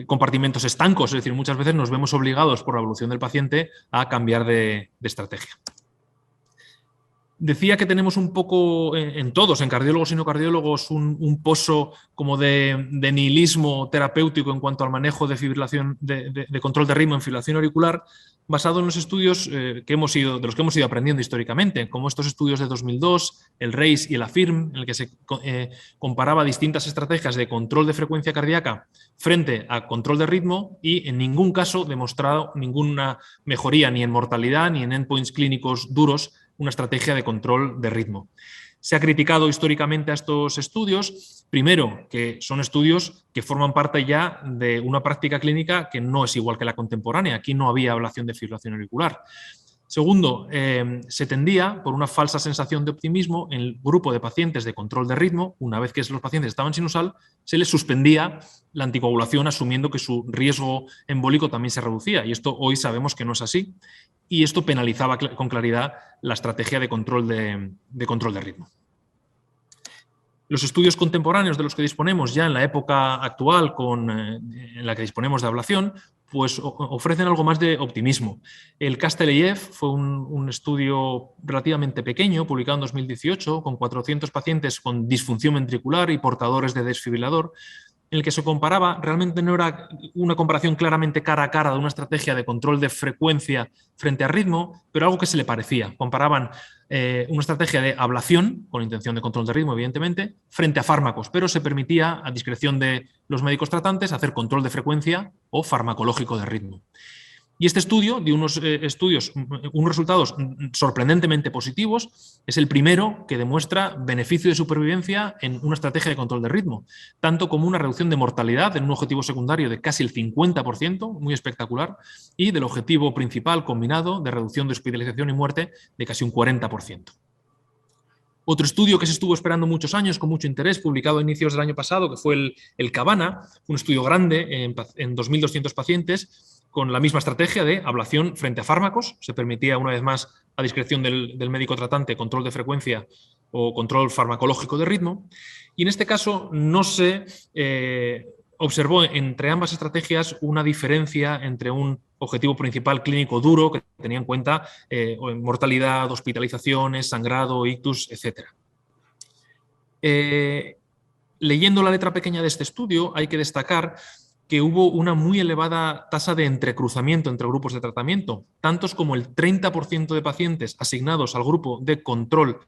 Speaker 5: compartimentos estancos, es decir, muchas veces nos vemos obligados por la evolución del paciente a cambiar de estrategia. Decía que tenemos un poco en todos, en cardiólogos y no cardiólogos, un pozo como de nihilismo terapéutico en cuanto al manejo de fibrilación, de control de ritmo en fibrilación auricular, basado en los estudios de los que hemos ido aprendiendo históricamente, como estos estudios de 2002, el RACE y el AFIRM, en el que se comparaba distintas estrategias de control de frecuencia cardíaca frente a control de ritmo, y en ningún caso demostrado ninguna mejoría ni en mortalidad ni en endpoints clínicos duros una estrategia de control de ritmo. Se ha criticado históricamente a estos estudios, primero, que son estudios que forman parte ya de una práctica clínica que no es igual que la contemporánea. Aquí no había ablación de fibrilación auricular. Segundo, se tendía, por una falsa sensación de optimismo, en el grupo de pacientes de control de ritmo, una vez que los pacientes estaban sinusal, se les suspendía la anticoagulación asumiendo que su riesgo embólico también se reducía. Y esto hoy sabemos que no es así. Y esto penalizaba con claridad la estrategia de control de ritmo. Los estudios contemporáneos de los que disponemos ya en la época actual en la que disponemos de ablación, pues ofrecen algo más de optimismo. El Casteleyev fue un estudio relativamente pequeño, publicado en 2018, con 400 pacientes con disfunción ventricular y portadores de desfibrilador, en el que se comparaba, realmente no era una comparación claramente cara a cara de una estrategia de control de frecuencia frente a ritmo, pero algo que se le parecía. Comparaban una estrategia de ablación, con intención de control de ritmo, evidentemente, frente a fármacos, pero se permitía, a discreción de los médicos tratantes, hacer control de frecuencia o farmacológico de ritmo. Y este estudio dio unos resultados sorprendentemente positivos. Es el primero que demuestra beneficio de supervivencia en una estrategia de control de ritmo, tanto como una reducción de mortalidad en un objetivo secundario de casi el 50%, muy espectacular, y del objetivo principal combinado de reducción de hospitalización y muerte de casi un 40%. Otro estudio que se estuvo esperando muchos años, con mucho interés, publicado a inicios del año pasado, que fue el CABANA, un estudio grande en 2.200 pacientes, con la misma estrategia de ablación frente a fármacos. Se permitía, una vez más, a discreción del médico tratante, control de frecuencia o control farmacológico de ritmo. Y en este caso no se observó entre ambas estrategias una diferencia entre un objetivo principal clínico duro, que tenía en cuenta mortalidad, hospitalizaciones, sangrado, ictus, etc. Leyendo la letra pequeña de este estudio, hay que destacar que hubo una muy elevada tasa de entrecruzamiento entre grupos de tratamiento, tantos como el 30% de pacientes asignados al grupo de control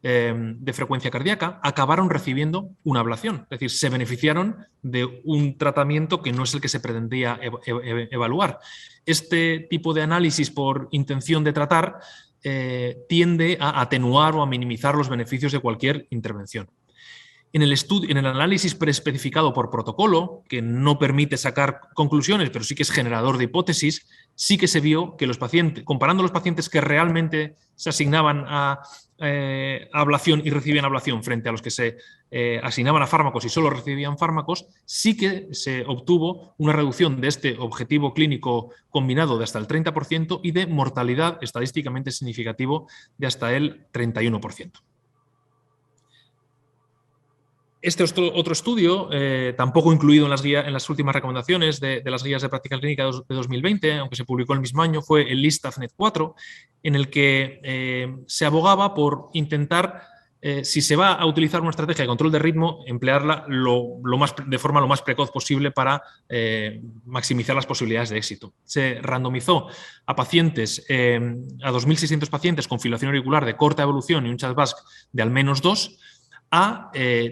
Speaker 5: de frecuencia cardíaca acabaron recibiendo una ablación, es decir, se beneficiaron de un tratamiento que no es el que se pretendía evaluar. Este tipo de análisis por intención de tratar tiende a atenuar o a minimizar los beneficios de cualquier intervención. En el análisis preespecificado por protocolo, que no permite sacar conclusiones, pero sí que es generador de hipótesis, sí que se vio que los pacientes, comparando los pacientes que realmente se asignaban a ablación y recibían ablación frente a los que se asignaban a fármacos y solo recibían fármacos, sí que se obtuvo una reducción de este objetivo clínico combinado de hasta el 30% y de mortalidad estadísticamente significativo de hasta el 31%. Este otro estudio, tampoco incluido en las últimas recomendaciones de las guías de práctica clínica de 2020, aunque se publicó el mismo año, fue el LIST-AFNET 4, en el que se abogaba por intentar, si se va a utilizar una estrategia de control de ritmo, emplearla de forma lo más precoz posible para maximizar las posibilidades de éxito. Se randomizó a pacientes, a 2.600 pacientes con fibrilación auricular de corta evolución y un CHA2-VASc de al menos 2, a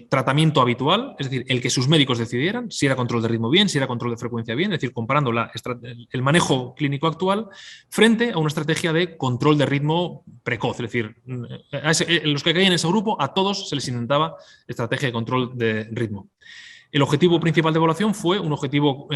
Speaker 5: tratamiento habitual, es decir, el que sus médicos decidieran, si era control de ritmo bien, si era control de frecuencia bien, es decir, comparando el manejo clínico actual frente a una estrategia de control de ritmo precoz, es decir, los que caían en ese grupo, a todos se les intentaba estrategia de control de ritmo. El objetivo principal de evaluación fue un objetivo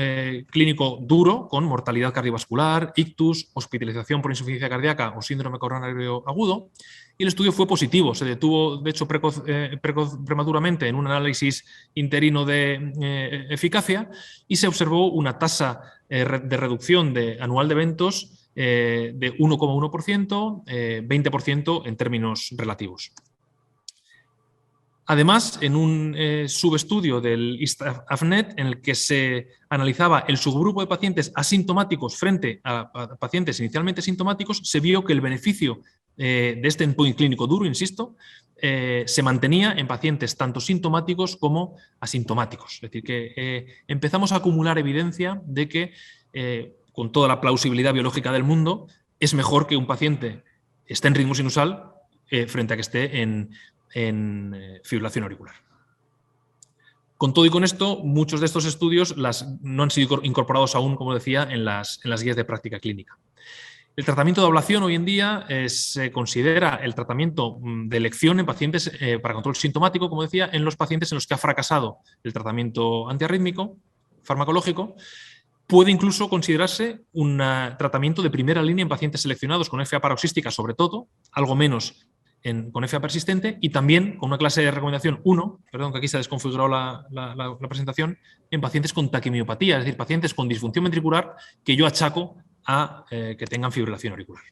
Speaker 5: clínico duro con mortalidad cardiovascular, ictus, hospitalización por insuficiencia cardíaca o síndrome coronario agudo. Y el estudio fue positivo, se detuvo de hecho prematuramente en un análisis interino de eficacia y se observó una tasa de reducción anual de eventos de 1,1%, 20% en términos relativos. Además, en un subestudio del ISTAFNET en el que se analizaba el subgrupo de pacientes asintomáticos frente a pacientes inicialmente sintomáticos, se vio que el beneficio de este endpoint clínico duro, insisto, se mantenía en pacientes tanto sintomáticos como asintomáticos. Es decir, que empezamos a acumular evidencia de que, con toda la plausibilidad biológica del mundo, es mejor que un paciente esté en ritmo sinusal frente a que esté en fibrilación auricular. Con todo y con esto, muchos de estos estudios no han sido incorporados aún, como decía, en las guías de práctica clínica. El tratamiento de ablación hoy en día se considera el tratamiento de elección en pacientes para control sintomático, como decía, en los pacientes en los que ha fracasado el tratamiento antiarrítmico, farmacológico. Puede incluso considerarse un tratamiento de primera línea en pacientes seleccionados con FA paroxística, sobre todo, algo menos con FA persistente, y también con una clase de recomendación 1, perdón que aquí se ha desconfigurado la presentación, en pacientes con taquimiopatía, es decir, pacientes con disfunción ventricular que yo achaco a que tengan fibrilación auricular.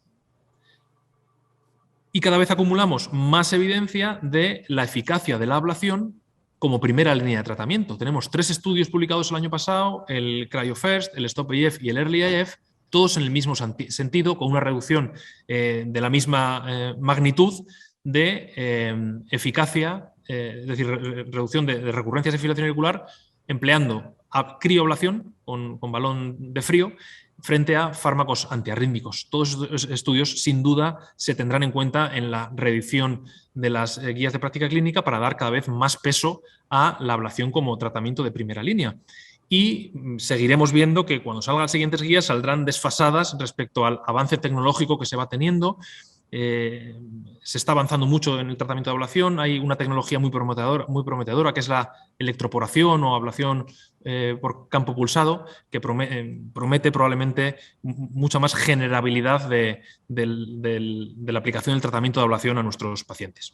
Speaker 5: Y cada vez acumulamos más evidencia de la eficacia de la ablación como primera línea de tratamiento. Tenemos 3 estudios publicados el año pasado, el CryoFirst, el STOP-AF y el EARLY-AF, todos en el mismo sentido, con una reducción de la misma magnitud de eficacia, es decir, reducción de recurrencias de fibrilación auricular, empleando crioablación con balón de frío frente a fármacos antiarrítmicos. Todos estos estudios, sin duda, se tendrán en cuenta en la reedición de las guías de práctica clínica para dar cada vez más peso a la ablación como tratamiento de primera línea. Y seguiremos viendo que cuando salgan las siguientes guías saldrán desfasadas respecto al avance tecnológico que se va teniendo. Se está avanzando mucho en el tratamiento de ablación. Hay una tecnología muy prometedora que es la electroporación o ablación por campo pulsado, que promete probablemente mucha más generabilidad de la aplicación del tratamiento de ablación a nuestros pacientes.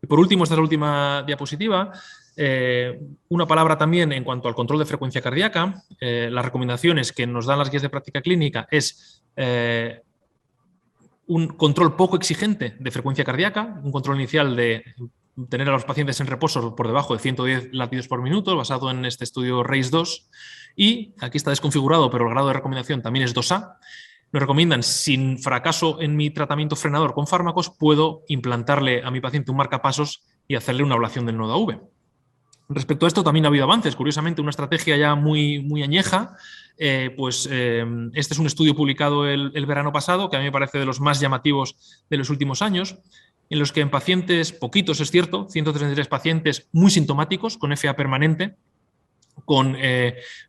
Speaker 5: Y por último, esta es la última diapositiva. Una palabra también en cuanto al control de frecuencia cardíaca. Las recomendaciones que nos dan las guías de práctica clínica es un control poco exigente de frecuencia cardíaca, un control inicial de tener a los pacientes en reposo por debajo de 110 latidos por minuto, basado en este estudio RACE-2, y aquí está desconfigurado, pero el grado de recomendación también es 2A. Nos recomiendan, sin fracaso en mi tratamiento frenador con fármacos, puedo implantarle a mi paciente un marcapasos y hacerle una ablación del nodo AV. Respecto a esto también ha habido avances. Curiosamente, una estrategia ya muy añeja. Este es un estudio publicado el verano pasado, que a mí me parece de los más llamativos de los últimos años, en los que en pacientes, poquitos es cierto, 133 pacientes muy sintomáticos, con FA permanente, con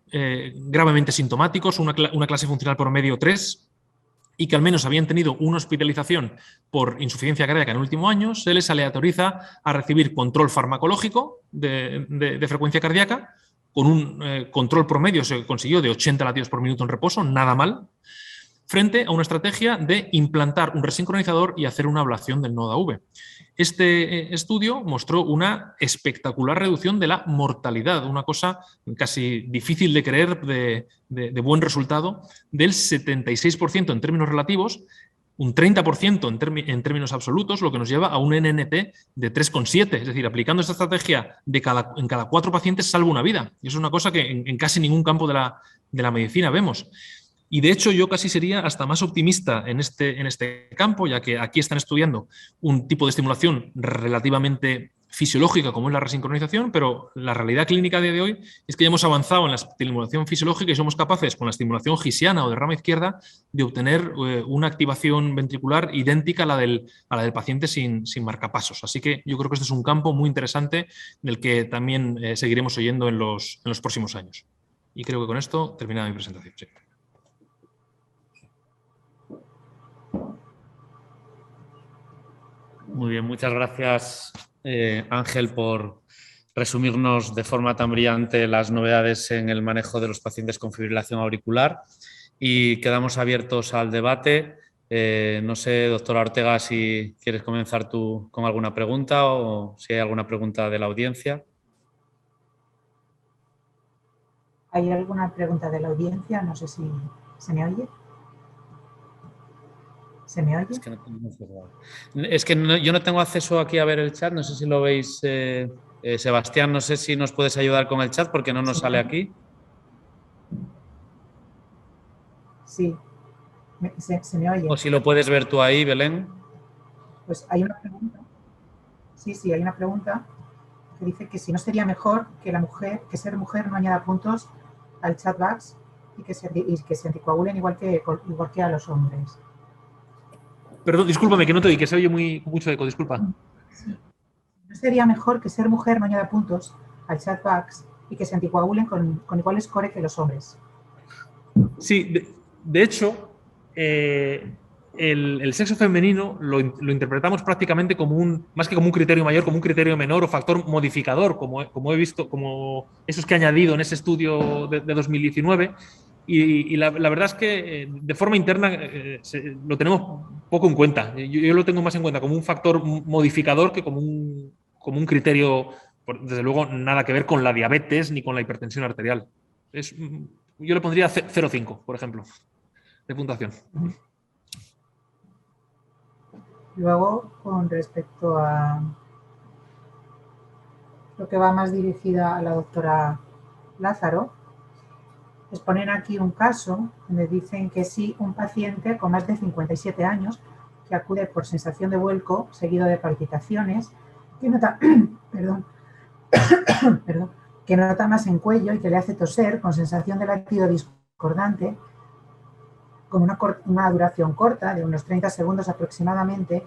Speaker 5: gravemente sintomáticos, una clase funcional promedio 3, y que al menos habían tenido una hospitalización por insuficiencia cardíaca en el último año, se les aleatoriza a recibir control farmacológico de frecuencia cardíaca, con un control promedio se consiguió de 80 latidos por minuto en reposo, nada mal, frente a una estrategia de implantar un resincronizador y hacer una ablación del nodo AV. Este estudio mostró una espectacular reducción de la mortalidad, una cosa casi difícil de creer de buen resultado, del 76% en términos relativos, un 30% en términos absolutos, lo que nos lleva a un NNT de 3,7. Es decir, aplicando esta estrategia en cada 4 pacientes salva una vida. Y eso es una cosa que en casi ningún campo de la medicina vemos. Y de hecho yo casi sería hasta más optimista en este campo, ya que aquí están estudiando un tipo de estimulación relativamente fisiológica como es la resincronización, pero la realidad clínica de hoy es que ya hemos avanzado en la estimulación fisiológica y somos capaces con la estimulación gisiana o de rama izquierda de obtener una activación ventricular idéntica a la del paciente sin marcapasos. Así que yo creo que este es un campo muy interesante del que también seguiremos oyendo en los próximos años. Y creo que con esto termina mi presentación. Sí.
Speaker 3: Muy bien, muchas gracias Ángel por resumirnos de forma tan brillante las novedades en el manejo de los pacientes con fibrilación auricular y quedamos abiertos al debate. No sé, doctora Ortega, si quieres comenzar tú con alguna pregunta o si hay alguna pregunta de la audiencia.
Speaker 1: ¿Hay alguna pregunta de la audiencia? No sé si se me oye. ¿Se me oye?
Speaker 3: Yo no tengo acceso aquí a ver el chat, no sé si lo veis. Sebastián, no sé si nos puedes ayudar con el chat porque no nos sale aquí.
Speaker 1: Sí, se me oye.
Speaker 3: O si lo puedes ver tú ahí, Belén.
Speaker 1: Pues hay una pregunta. Sí, hay una pregunta que dice que si no sería mejor que ser mujer no añada puntos al chatbox y que se anticoagulen igual que a los hombres.
Speaker 5: Perdón, discúlpame, que no te oí, que se oye mucho eco, disculpa.
Speaker 1: Sí. ¿No sería mejor que ser mujer no añada puntos al chatbox y que se anticoagulen con igual score que los hombres?
Speaker 5: Sí, de hecho, el sexo femenino lo interpretamos prácticamente más que como un criterio mayor, como un criterio menor o factor modificador, como he visto, como esos que he añadido en ese estudio de 2019. Y la verdad es que de forma interna lo tenemos poco en cuenta. Yo lo tengo más en cuenta como un factor modificador que como un criterio, desde luego, nada que ver con la diabetes ni con la hipertensión arterial. Yo le pondría 0,5, por ejemplo, de puntuación.
Speaker 1: Luego, con respecto a lo que va más dirigida a la doctora Lázaro, les ponen aquí un caso donde dicen que si un paciente con más de 57 años que acude por sensación de vuelco seguido de palpitaciones, que nota, que nota más en cuello y que le hace toser con sensación de latido discordante, con una duración corta de unos 30 segundos aproximadamente,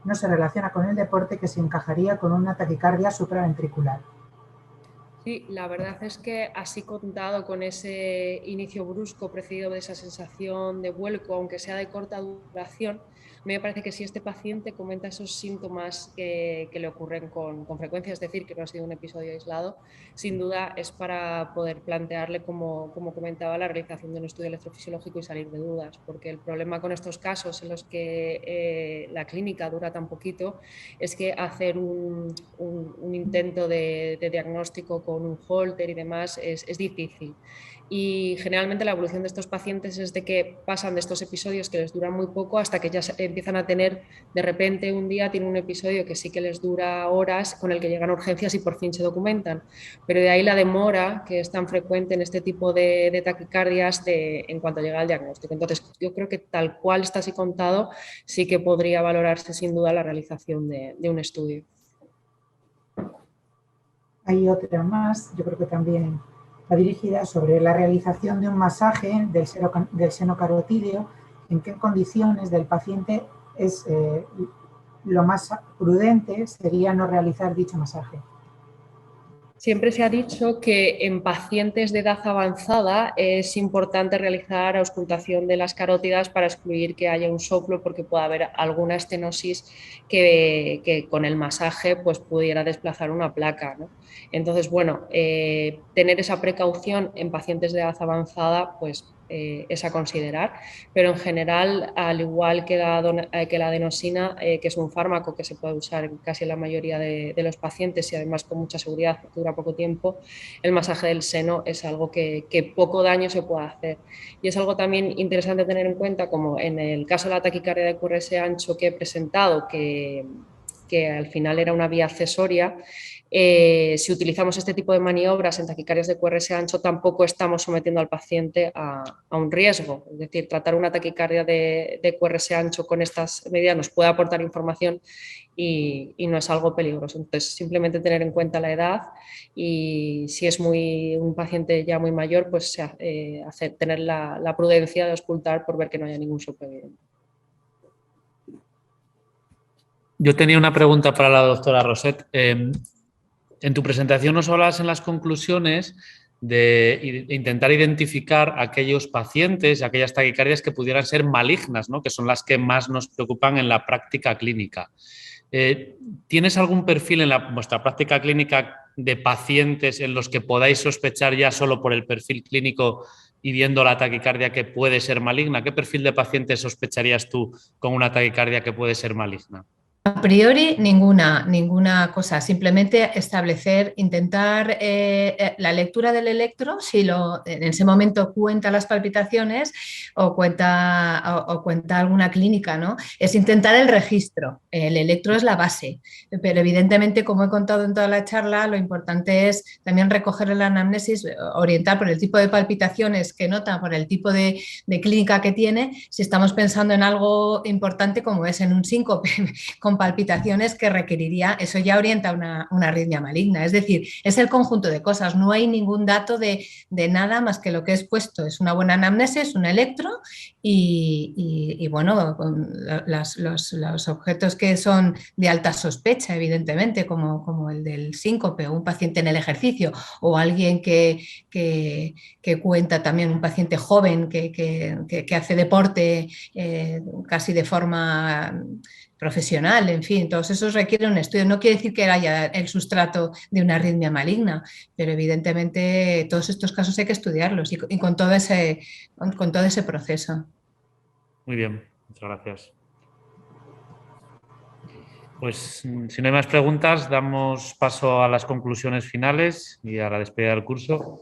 Speaker 1: no se relaciona con el deporte, que se encajaría con una taquicardia supraventricular.
Speaker 4: Sí, la verdad es que así contado con ese inicio brusco precedido de esa sensación de vuelco, aunque sea de corta duración, me parece que si este paciente comenta esos síntomas que le ocurren con frecuencia, es decir, que no ha sido un episodio aislado, sin duda es para poder plantearle, como comentaba, la realización de un estudio electrofisiológico y salir de dudas, porque el problema con estos casos en los que la clínica dura tan poquito es que hacer un intento de diagnóstico con un holter y demás es difícil. Y generalmente la evolución de estos pacientes es de que pasan de estos episodios que les duran muy poco hasta que ya empiezan a tener, de repente un día tienen un episodio que sí que les dura horas, con el que llegan a urgencias y por fin se documentan. Pero de ahí la demora que es tan frecuente en este tipo de taquicardias en cuanto llega al diagnóstico. Entonces yo creo que tal cual está así contado, sí que podría valorarse sin duda la realización de un estudio.
Speaker 1: Hay otra más, yo creo que también va dirigida sobre la realización de un masaje del seno carotídeo, en qué condiciones del paciente es lo más prudente sería no realizar dicho masaje.
Speaker 4: Siempre se ha dicho que en pacientes de edad avanzada es importante realizar auscultación de las carótidas para excluir que haya un soplo, porque puede haber alguna estenosis que con el masaje pues pudiera desplazar una placa, ¿no? Entonces, bueno, tener esa precaución en pacientes de edad avanzada pues es a considerar, pero en general, al igual que la adenosina, que es un fármaco que se puede usar en casi la mayoría de los pacientes y además con mucha seguridad, porque dura poco tiempo, el masaje del seno es algo que poco daño se puede hacer. Y es algo también interesante tener en cuenta, como en el caso de la taquicardia de QRS ancho que he presentado, que al final era una vía accesoria. Si utilizamos este tipo de maniobras en taquicardias de QRS ancho, tampoco estamos sometiendo al paciente a un riesgo. Es decir, tratar una taquicardia de QRS ancho con estas medidas nos puede aportar información y no es algo peligroso. Entonces, simplemente tener en cuenta la edad y si es un paciente ya muy mayor, pues tener la prudencia de auscultar por ver que no haya ningún soplo evidente.
Speaker 3: Yo tenía una pregunta para la doctora Roset. En tu presentación nos hablabas en las conclusiones de intentar identificar aquellos pacientes y aquellas taquicardias que pudieran ser malignas, ¿no? Que son las que más nos preocupan en la práctica clínica. ¿Tienes algún perfil en vuestra práctica clínica de pacientes en los que podáis sospechar ya solo por el perfil clínico y viendo la taquicardia que puede ser maligna? ¿Qué perfil de pacientes sospecharías tú con una taquicardia que puede ser maligna?
Speaker 2: A priori, ninguna cosa, simplemente establecer, intentar la lectura del electro, si en ese momento cuenta las palpitaciones o cuenta alguna clínica, ¿no? Es intentar el registro, el electro es la base, pero evidentemente, como he contado en toda la charla, lo importante es también recoger el anamnesis, orientar por el tipo de palpitaciones que nota, por el tipo de clínica que tiene, si estamos pensando en algo importante como es en un síncope, con palpitaciones que requeriría, eso ya orienta una arritmia maligna. Es decir, es el conjunto de cosas, no hay ningún dato de nada más que lo que es puesto. Es una buena anamnesis, un electro y bueno, los objetos que son de alta sospecha, evidentemente, como el del síncope o un paciente en el ejercicio o alguien que cuenta también, un paciente joven que hace deporte casi de forma profesional, en fin, todos esos requieren un estudio. No quiere decir que haya el sustrato de una arritmia maligna, pero evidentemente todos estos casos hay que estudiarlos y con todo ese proceso.
Speaker 3: Muy bien, muchas gracias. Pues si no hay más preguntas, damos paso a las conclusiones finales y a la despedida del curso.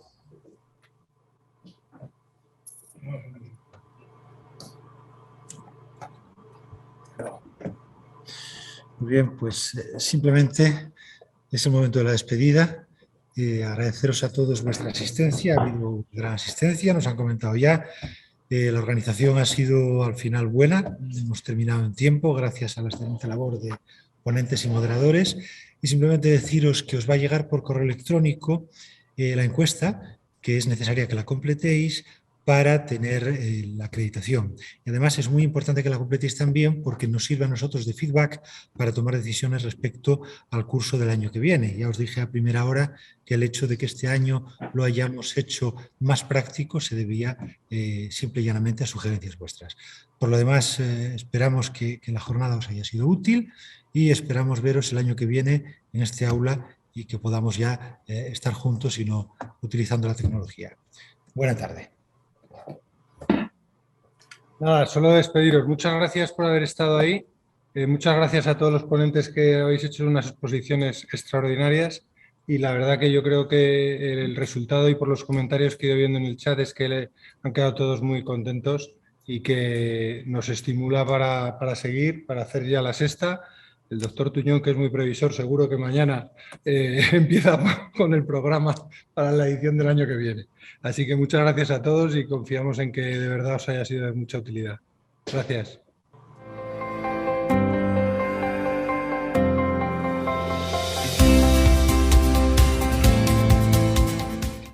Speaker 6: Muy bien, pues simplemente es el momento de la despedida. Agradeceros a todos vuestra asistencia. Ha habido gran asistencia, nos han comentado ya. La organización ha sido al final buena. Hemos terminado en tiempo gracias a la excelente labor de ponentes y moderadores. Y simplemente deciros que os va a llegar por correo electrónico la encuesta, que es necesaria que la completéis para tener la acreditación. Y además es muy importante que la completéis también porque nos sirve a nosotros de feedback para tomar decisiones respecto al curso del año que viene. Ya os dije a primera hora que el hecho de que este año lo hayamos hecho más práctico se debía simple y llanamente a sugerencias vuestras. Por lo demás, esperamos que la jornada os haya sido útil y esperamos veros el año que viene en este aula y que podamos ya estar juntos y no utilizando la tecnología. Buena tarde.
Speaker 7: Nada, solo despediros. Muchas gracias por haber estado ahí. Muchas gracias a todos los ponentes que habéis hecho unas exposiciones extraordinarias y la verdad que yo creo que el resultado y por los comentarios que he ido viendo en el chat es que han quedado todos muy contentos y que nos estimula para seguir, para hacer ya la sexta. El doctor Tuñón, que es muy previsor, seguro que mañana empieza con el programa para la edición del año que viene. Así que muchas gracias a todos y confiamos en que de verdad os haya sido de mucha utilidad. Gracias.